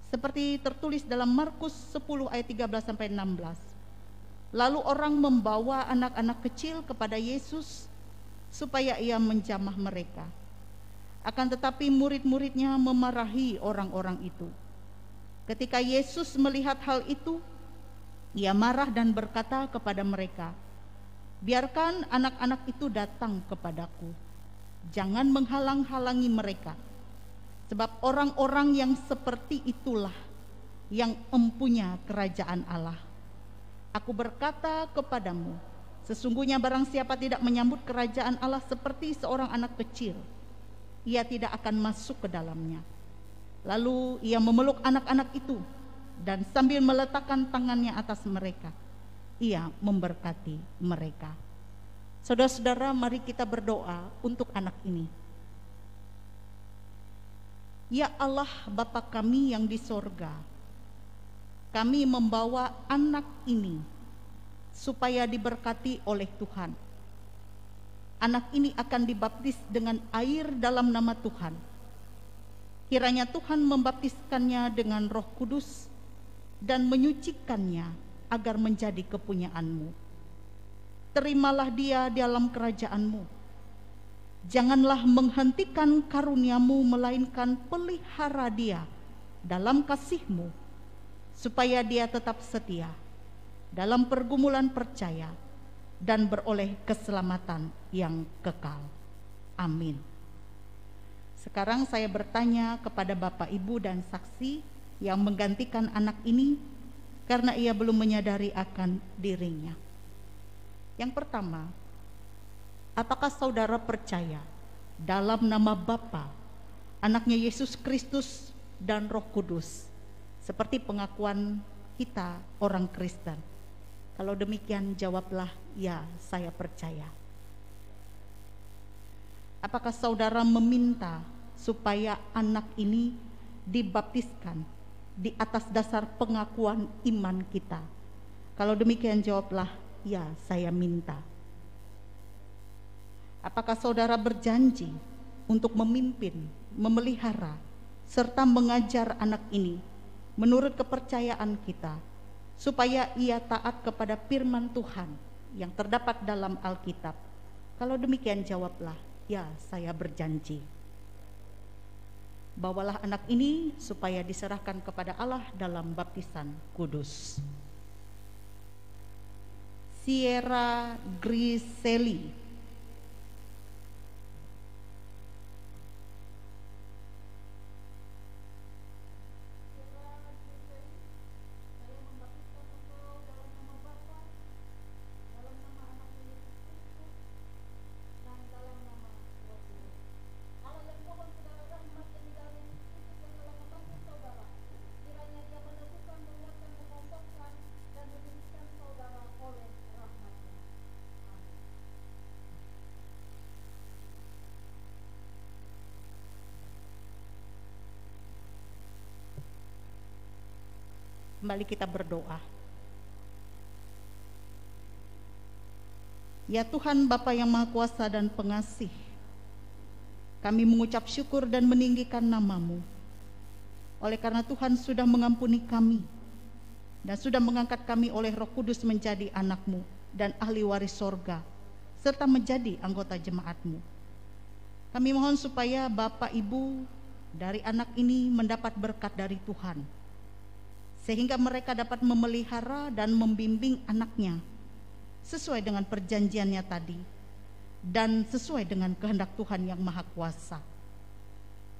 Seperti tertulis dalam Markus 10 ayat 13-16. Lalu orang membawa anak-anak kecil kepada Yesus supaya ia menjamah mereka. Akan tetapi murid-muridnya memarahi orang-orang itu. Ketika Yesus melihat hal itu, ia marah dan berkata kepada mereka, "Biarkan anak-anak itu datang kepadaku. Jangan menghalang-halangi mereka. Sebab orang-orang yang seperti itulah yang empunya kerajaan Allah. Aku berkata kepadamu, sesungguhnya barang siapa tidak menyambut kerajaan Allah seperti seorang anak kecil, ia tidak akan masuk ke dalamnya." Lalu ia memeluk anak-anak itu, dan sambil meletakkan tangannya atas mereka, ia memberkati mereka. Saudara-saudara, mari kita berdoa untuk anak ini. Ya Allah Bapa kami yang di sorga, kami membawa anak ini supaya diberkati oleh Tuhan. Anak ini akan dibaptis dengan air dalam nama Tuhan. Kiranya Tuhan membaptiskannya dengan Roh Kudus dan menyucikannya agar menjadi kepunyaan-Mu. Terimalah dia dalam kerajaan-Mu. Janganlah menghentikan karunia-Mu, melainkan pelihara dia dalam kasih-Mu, supaya dia tetap setia dalam pergumulan percaya dan beroleh keselamatan yang kekal. Amin. Sekarang saya bertanya kepada Bapak, Ibu, dan saksi yang menggantikan anak ini karena ia belum menyadari akan dirinya. Yang pertama, apakah saudara percaya dalam nama Bapa, Anaknya Yesus Kristus, dan Roh Kudus, seperti pengakuan kita orang Kristen? Kalau demikian jawablah, ya, saya percaya. Apakah saudara meminta supaya anak ini dibaptiskan di atas dasar pengakuan iman kita? Kalau demikian jawablah, ya, saya minta. Apakah saudara berjanji untuk memimpin, memelihara, serta mengajar anak ini menurut kepercayaan kita, supaya ia taat kepada firman Tuhan yang terdapat dalam Alkitab? Kalau demikian jawablah, ya, saya berjanji. Bawalah anak ini supaya diserahkan kepada Allah dalam baptisan kudus. Sierra Griseli. Kembali kita berdoa. Ya Tuhan, Bapa yang Maha Kuasa dan Pengasih, kami mengucap syukur dan meninggikan nama-Mu. Oleh karena Tuhan sudah mengampuni kami dan sudah mengangkat kami oleh Roh Kudus menjadi anak-Mu dan ahli waris sorga, serta menjadi anggota jemaat-Mu. Kami mohon supaya Bapak Ibu dari anak ini mendapat berkat dari Tuhan, sehingga mereka dapat memelihara dan membimbing anaknya sesuai dengan perjanjiannya tadi dan sesuai dengan kehendak Tuhan yang Maha Kuasa.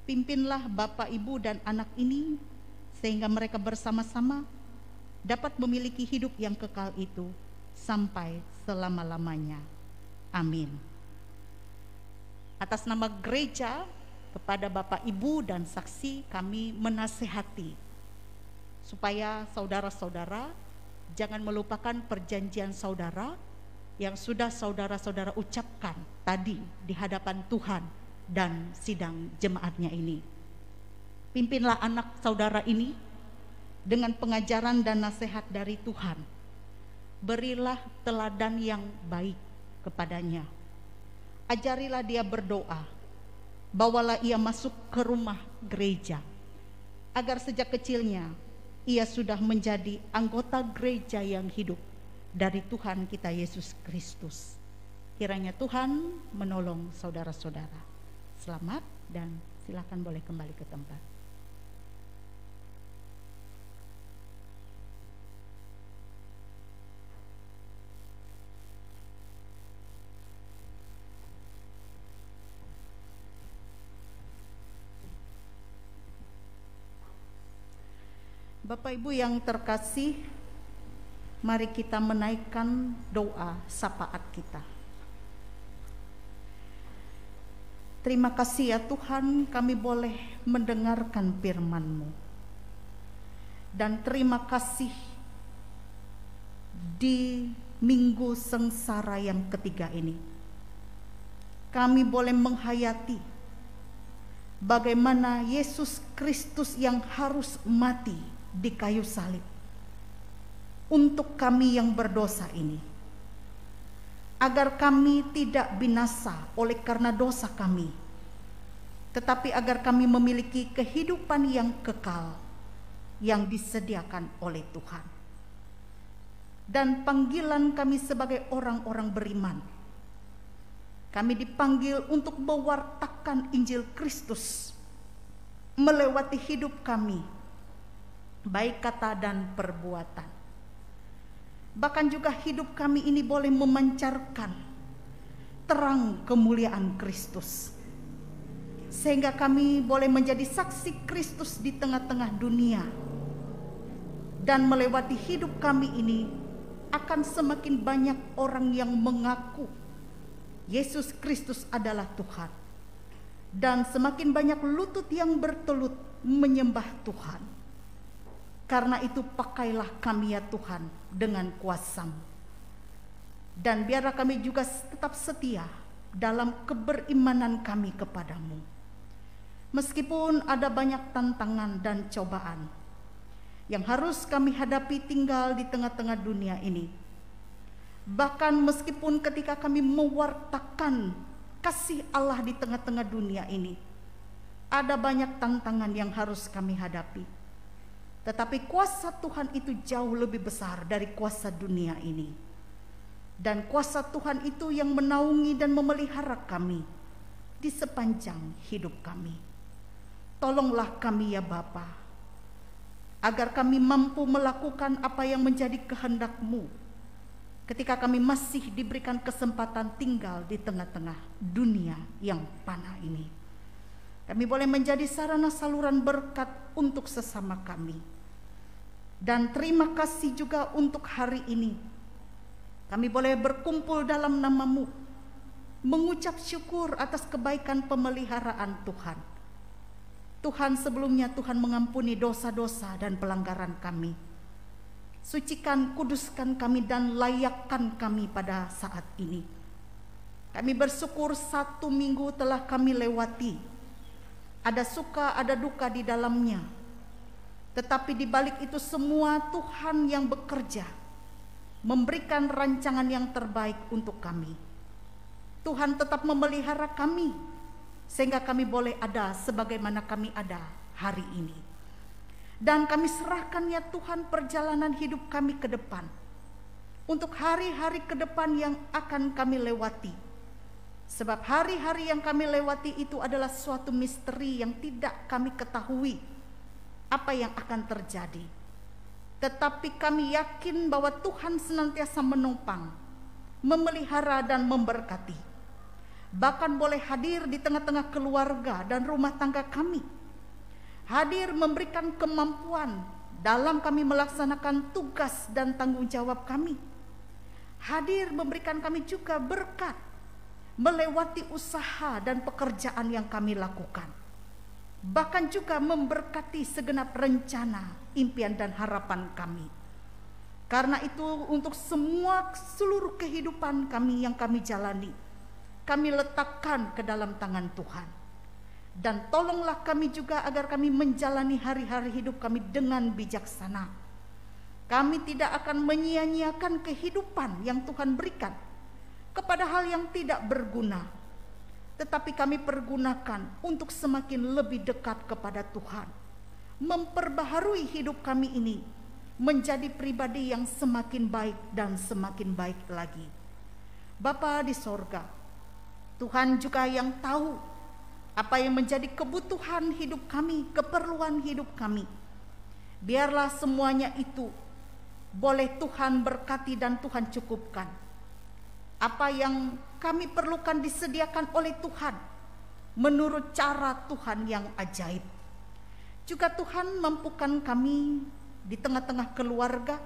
Pimpinlah Bapak, Ibu, dan anak ini sehingga mereka bersama-sama dapat memiliki hidup yang kekal itu sampai selama-lamanya. Amin. Atas nama gereja, kepada Bapak, Ibu, dan saksi, kami menasihati supaya saudara-saudara jangan melupakan perjanjian saudara yang sudah saudara-saudara ucapkan tadi di hadapan Tuhan dan sidang jemaatnya ini. Pimpinlah anak saudara ini dengan pengajaran dan nasihat dari Tuhan. Berilah teladan yang baik kepadanya. Ajarilah dia berdoa. Bawalah ia masuk ke rumah gereja, agar sejak kecilnya ia sudah menjadi anggota gereja yang hidup dari Tuhan kita Yesus Kristus. Kiranya Tuhan menolong saudara-saudara. Selamat dan silakan boleh kembali ke tempat. Bapak Ibu yang terkasih, mari kita menaikkan doa syafaat kita. Terima kasih ya Tuhan, kami boleh mendengarkan firman-Mu. Dan terima kasih di minggu sengsara yang ketiga ini, kami boleh menghayati bagaimana Yesus Kristus yang harus mati di kayu salib untuk kami yang berdosa ini, agar kami tidak binasa oleh karena dosa kami, tetapi agar kami memiliki kehidupan yang kekal yang disediakan oleh Tuhan. Dan panggilan kami sebagai orang-orang beriman, kami dipanggil untuk mewartakan Injil Kristus melewati hidup kami, baik kata dan perbuatan. Bahkan juga hidup kami ini boleh memancarkan terang kemuliaan Kristus, sehingga kami boleh menjadi saksi Kristus di tengah-tengah dunia. Dan melewati hidup kami ini akan semakin banyak orang yang mengaku Yesus Kristus adalah Tuhan, dan semakin banyak lutut yang bertelut menyembah Tuhan. Karena itu pakailah kami ya Tuhan dengan kuasa-Mu. Dan biarlah kami juga tetap setia dalam keberimanan kami kepadamu. Meskipun ada banyak tantangan dan cobaan yang harus kami hadapi tinggal di tengah-tengah dunia ini. Bahkan meskipun ketika kami mewartakan kasih Allah di tengah-tengah dunia ini, ada banyak tantangan yang harus kami hadapi. Tetapi kuasa Tuhan itu jauh lebih besar dari kuasa dunia ini. Dan kuasa Tuhan itu yang menaungi dan memelihara kami di sepanjang hidup kami. Tolonglah kami ya Bapa, agar kami mampu melakukan apa yang menjadi kehendak-Mu ketika kami masih diberikan kesempatan tinggal di tengah-tengah dunia yang panah ini. Kami boleh menjadi sarana saluran berkat untuk sesama kami. Dan terima kasih juga untuk hari ini. Kami boleh berkumpul dalam nama-Mu, mengucap syukur atas kebaikan pemeliharaan Tuhan. Tuhan, sebelumnya Tuhan mengampuni dosa-dosa dan pelanggaran kami. Sucikan, kuduskan kami dan layakkan kami pada saat ini. Kami bersyukur 1 minggu telah kami lewati. Ada suka, ada duka di dalamnya. Tetapi di balik itu semua Tuhan yang bekerja, memberikan rancangan yang terbaik untuk kami. Tuhan tetap memelihara kami, sehingga kami boleh ada sebagaimana kami ada hari ini. Dan kami serahkan ya Tuhan perjalanan hidup kami ke depan, untuk hari-hari ke depan yang akan kami lewati. Sebab hari-hari yang kami lewati itu adalah suatu misteri yang tidak kami ketahui apa yang akan terjadi. Tetapi kami yakin bahwa Tuhan senantiasa menopang, memelihara dan memberkati. Bahkan boleh hadir di tengah-tengah keluarga dan rumah tangga kami. hadir memberikan kemampuan dalam kami melaksanakan tugas dan tanggung jawab kami. Hadir memberikan kami juga berkat melewati usaha dan pekerjaan yang kami lakukan. Bahkan juga memberkati segenap rencana, impian dan harapan kami. Karena itu untuk seluruh kehidupan kami yang kami jalani, kami letakkan ke dalam tangan Tuhan. Dan tolonglah kami juga agar kami menjalani hari-hari hidup kami dengan bijaksana. Kami tidak akan menyia-nyiakan kehidupan yang Tuhan berikan kepada hal yang tidak berguna, tetapi kami pergunakan untuk semakin lebih dekat kepada Tuhan, memperbaharui hidup kami ini menjadi pribadi yang semakin baik dan semakin baik lagi. Bapa di sorga, Tuhan juga yang tahu apa yang menjadi kebutuhan hidup kami, keperluan hidup kami. Biarlah semuanya itu boleh Tuhan berkati dan Tuhan cukupkan. Apa yang kami perlukan disediakan oleh Tuhan menurut cara Tuhan yang ajaib. Juga Tuhan mampukan kami di tengah-tengah keluarga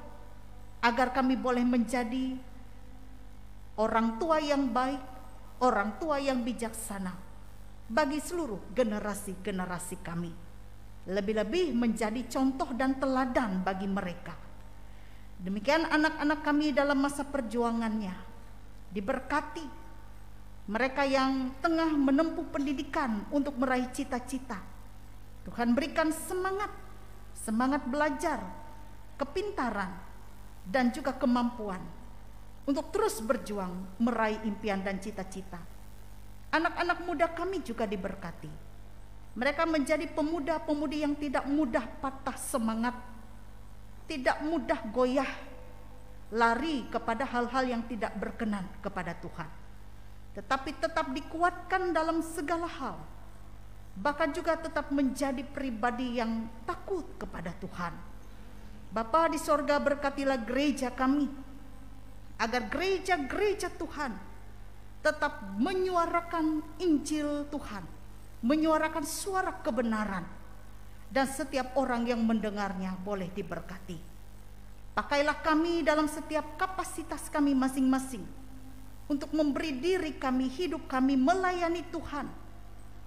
agar kami boleh menjadi orang tua yang baik, orang tua yang bijaksana bagi seluruh generasi-generasi kami. Lebih-lebih menjadi contoh dan teladan bagi mereka. Demikian anak-anak kami dalam masa perjuangannya diberkati. Mereka yang tengah menempuh pendidikan untuk meraih cita-cita, Tuhan berikan semangat belajar, kepintaran, dan juga kemampuan untuk terus berjuang meraih impian dan cita-cita. Anak-anak muda kami juga diberkati. Mereka menjadi pemuda-pemudi yang tidak mudah patah semangat, tidak mudah goyah, lari kepada hal-hal yang tidak berkenan kepada Tuhan, tetapi tetap dikuatkan dalam segala hal, bahkan juga tetap menjadi pribadi yang takut kepada Tuhan. Bapa di sorga, berkatilah gereja kami, agar gereja-gereja Tuhan tetap menyuarakan Injil Tuhan, menyuarakan suara kebenaran, dan setiap orang yang mendengarnya boleh diberkati. Pakailah kami dalam setiap kapasitas kami masing-masing untuk memberi diri kami, hidup kami melayani Tuhan,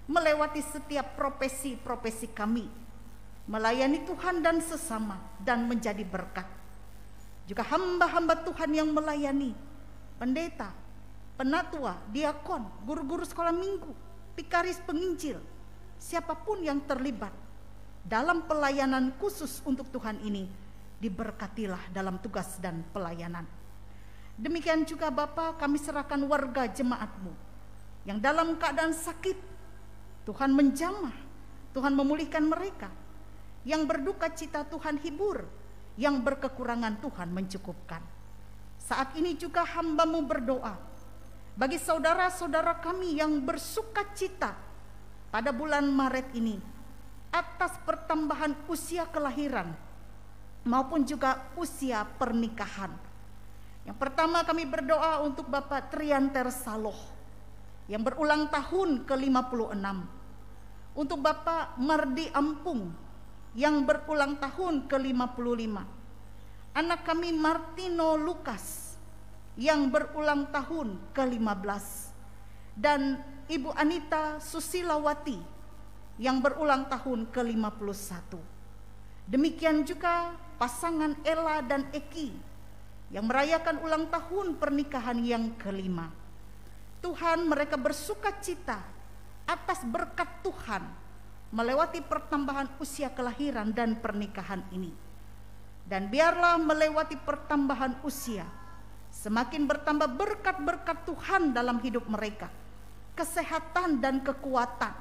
melewati setiap profesi-profesi kami, melayani Tuhan dan sesama, dan menjadi berkat. Juga hamba-hamba Tuhan yang melayani, pendeta, penatua, diakon, guru-guru sekolah minggu, pikaris penginjil, siapapun yang terlibat dalam pelayanan khusus untuk Tuhan ini, diberkatilah dalam tugas dan pelayanan. Demikian juga Bapa, kami serahkan warga jemaat-Mu yang dalam keadaan sakit, Tuhan menjamah, Tuhan memulihkan mereka. Yang berduka cita Tuhan hibur, yang berkekurangan Tuhan mencukupkan. Saat ini juga hamba-Mu berdoa bagi saudara-saudara kami yang bersuka cita pada bulan Maret ini atas pertambahan usia kelahiran maupun juga usia pernikahan. Yang pertama kami berdoa untuk Bapak Trian Tersaloh yang berulang tahun ke-56. Untuk Bapak Mardi Ampung yang berulang tahun ke-55. Anak kami Martino Lukas yang berulang tahun ke-15. Dan Ibu Anita Susilawati yang berulang tahun ke-51. Demikian juga pasangan Ella dan Eki yang merayakan ulang tahun pernikahan yang ke-5. Tuhan, mereka bersuka cita atas berkat Tuhan melewati pertambahan usia kelahiran dan pernikahan ini. Dan biarlah melewati pertambahan usia semakin bertambah berkat-berkat Tuhan dalam hidup mereka, kesehatan dan kekuatan,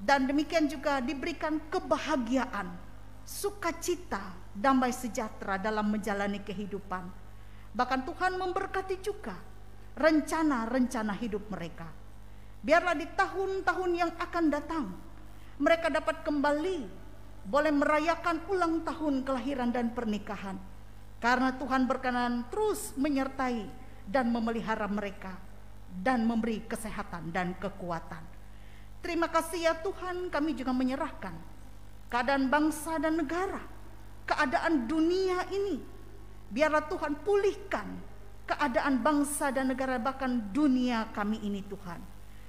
dan demikian juga diberikan kebahagiaan, sukacita, damai sejahtera dalam menjalani kehidupan. Bahkan Tuhan memberkati juga rencana-rencana hidup mereka. Biarlah di tahun-tahun yang akan datang mereka dapat kembali boleh merayakan ulang tahun kelahiran dan pernikahan, karena Tuhan berkenan terus menyertai dan memelihara mereka dan memberi kesehatan dan kekuatan. Terima kasih ya Tuhan, kami juga menyerahkan keadaan bangsa dan negara, keadaan dunia ini. Biarlah Tuhan pulihkan keadaan bangsa dan negara, bahkan dunia kami ini Tuhan.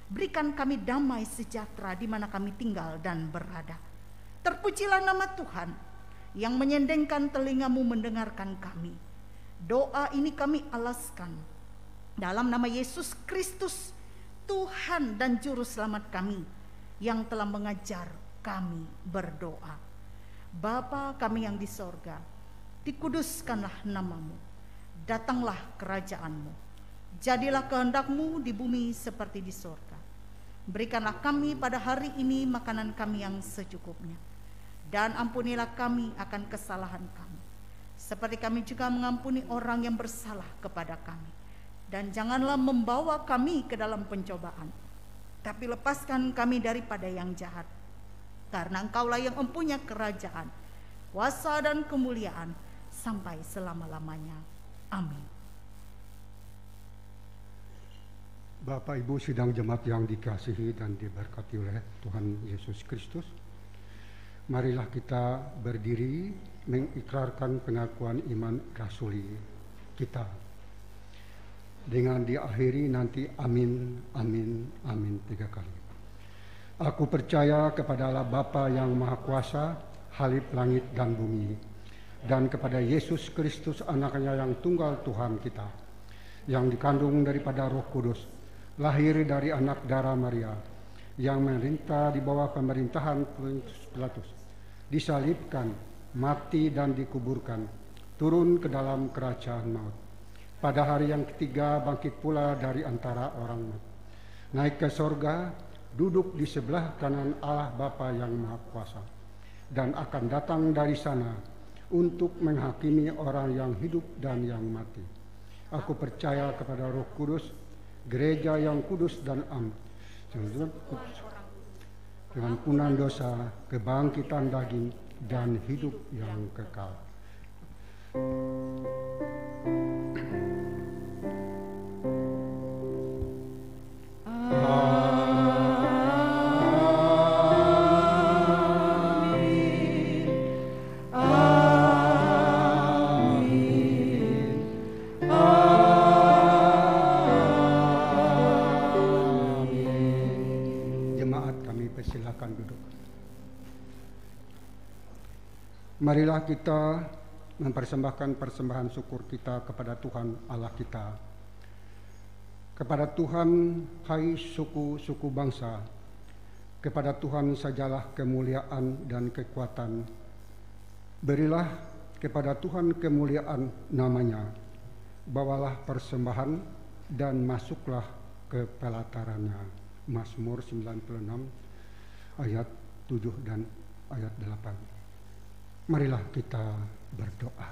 Berikan kami damai sejahtera di mana kami tinggal dan berada. Terpujilah nama Tuhan yang menyendengkan telingamu mendengarkan kami. Doa ini kami alaskan dalam nama Yesus Kristus, Tuhan dan Juru Selamat kami, yang telah mengajar kami berdoa. Bapa kami yang di sorga, dikuduskanlah namamu, datanglah kerajaanmu, jadilah kehendakmu di bumi seperti di sorga. Berikanlah kami pada hari ini makanan kami yang secukupnya, dan ampunilah kami akan kesalahan kami, seperti kami juga mengampuni orang yang bersalah kepada kami. Dan janganlah membawa kami ke dalam pencobaan, tapi lepaskan kami daripada yang jahat. Karena Engkaulah yang mempunyai kerajaan, kuasa dan kemuliaan sampai selama-lamanya. Amin. Bapak Ibu sidang jemaat yang dikasihi dan diberkati oleh Tuhan Yesus Kristus, marilah kita berdiri mengikrarkan pengakuan iman rasuli kita, dengan diakhiri nanti amin, amin, amin 3 kali. Aku percaya kepada Allah Bapa yang Maha Kuasa, Khalif langit dan bumi, dan kepada Yesus Kristus anaknya yang tunggal Tuhan kita, yang dikandung daripada Roh Kudus, lahir dari anak darah Maria, yang memerintah di bawah pemerintahan Pilatus, disalibkan, mati dan dikuburkan, turun ke dalam kerajaan maut. Pada hari yang ketiga bangkit pula dari antara orang mati, naik ke sorga, duduk di sebelah kanan Allah Bapa yang Maha Kuasa, dan akan datang dari sana untuk menghakimi orang yang hidup dan yang mati. Aku percaya kepada Roh Kudus, gereja yang kudus dan pengampunan dosa, kebangkitan daging, dan hidup yang kekal. Marilah kita mempersembahkan persembahan syukur kita kepada Tuhan Allah kita. Kepada Tuhan, hai suku-suku bangsa, kepada Tuhan sajalah kemuliaan dan kekuatan. Berilah kepada Tuhan kemuliaan namanya, bawalah persembahan dan masuklah ke pelatarannya. Mazmur 96 ayat 7 dan ayat 8. Marilah kita berdoa.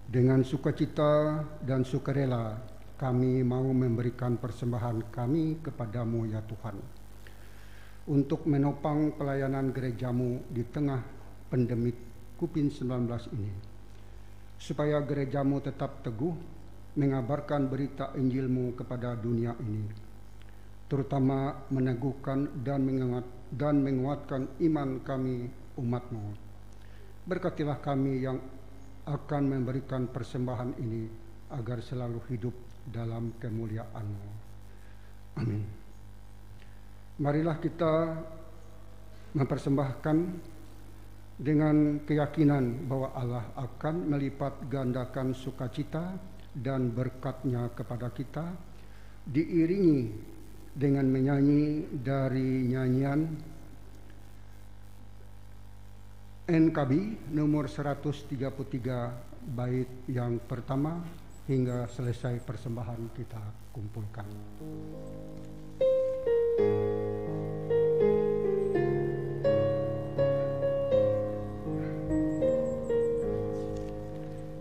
Dengan sukacita dan sukarela kami mau memberikan persembahan kami kepadamu ya Tuhan, untuk menopang pelayanan gerejamu di tengah pandemi COVID-19 ini, supaya gerejamu tetap teguh mengabarkan berita Injilmu kepada dunia ini, terutama meneguhkan dan menguatkan iman kami umatmu. Berkatilah kami yang akan memberikan persembahan ini agar selalu hidup dalam kemuliaan-Mu. Amin. Marilah kita mempersembahkan dengan keyakinan bahwa Allah akan melipat gandakan sukacita dan berkat-Nya kepada kita, diiringi dengan menyanyi dari nyanyian NKB nomor 133 bait yang pertama hingga selesai persembahan kita kumpulkan.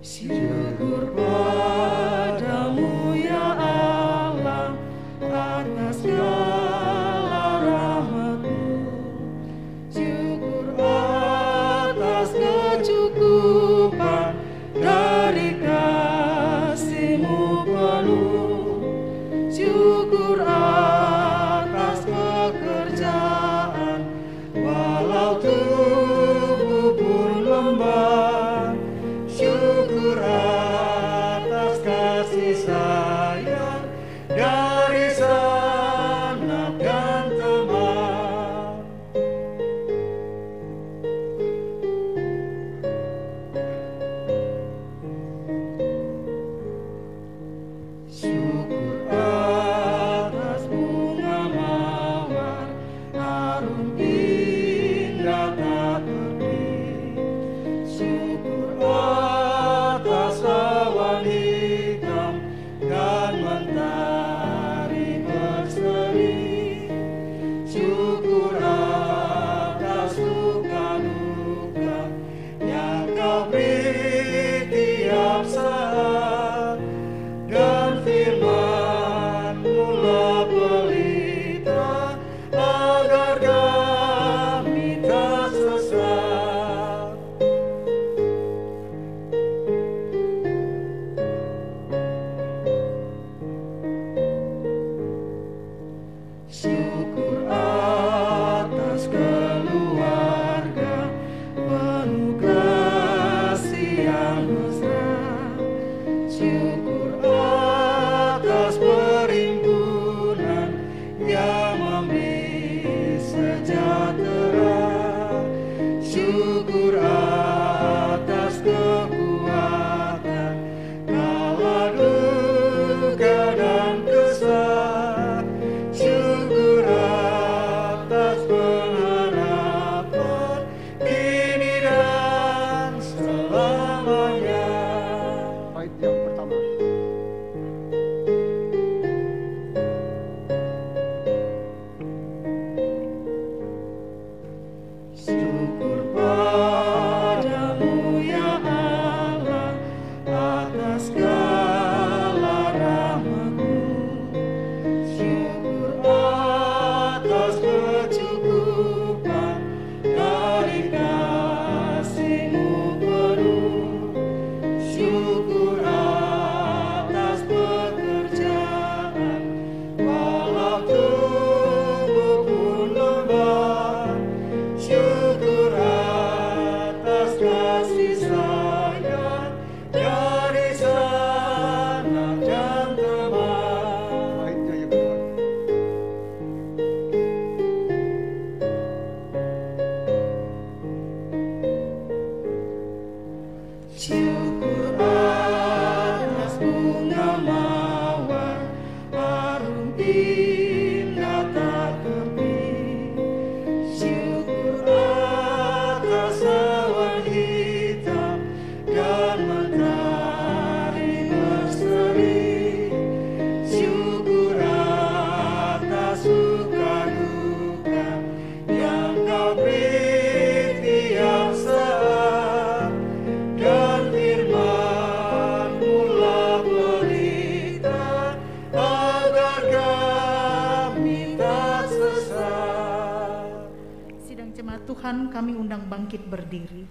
Syukur padamu ya Allah atas segala rahmat-Mu. Syukur atas kecukupan dari kasih-Mu penuh. Syukur atas pekerjaan wala setiap saat, dan firman-Mu lah pelita agar kami tak sesat. Syukur atas keluarga penuh kasih yang mesra. Syukur atas perhimpunan yang memberi sejahtera. Syukur atas kekuatan kala duka dan kesal. Syukur atas pengharapan kini dan selamanya. Bait yang pertama. Syukur padamu ya Allah atas segala rahmat-Mu. Syukur atas kecukupan dari kasih-Mu penuh. Syukur atas pekerjaan walau tubuh pun lemah. Syukur atas kasih sayang dari sanak dan teman. Baitnya yang kedua. Syukur atas bunga mawar harum indah tak tepi. Syukur atas awan hitam dan matahari berseri. Syukur atas suka duka yang Kau beri tiap saat, dan firman-Mu lah pelita agar kami tak sesat. Sidang jemaat Tuhan, kami undang bangkit berdiri.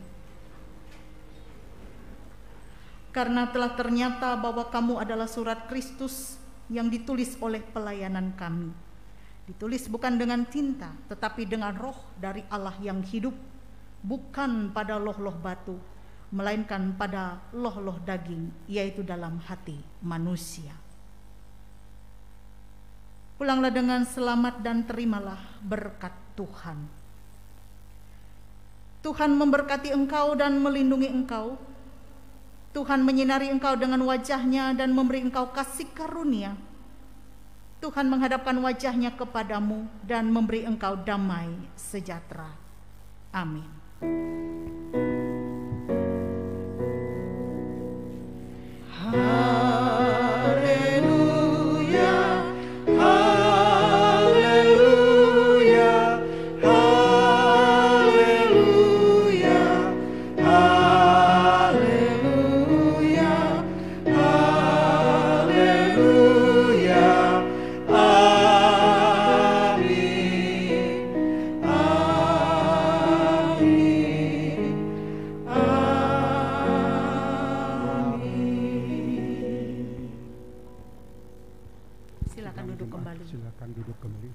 Karena telah ternyata bahwa kamu adalah surat Kristus yang ditulis oleh pelayanan kami. Ditulis bukan dengan tinta, tetapi dengan roh dari Allah yang hidup, bukan pada loh-loh batu, melainkan pada loh-loh daging, yaitu dalam hati manusia. Pulanglah dengan selamat dan terimalah berkat Tuhan. Tuhan memberkati engkau dan melindungi engkau. Tuhan menyinari engkau dengan wajah-Nya dan memberi engkau kasih karunia. Tuhan menghadapkan wajah-Nya kepadamu dan memberi engkau damai sejahtera. Amin. Haleluya, haleluya, haleluya, haleluya, haleluya, amin, amin, amin. Silakan duduk kembali. Silakan duduk kembali.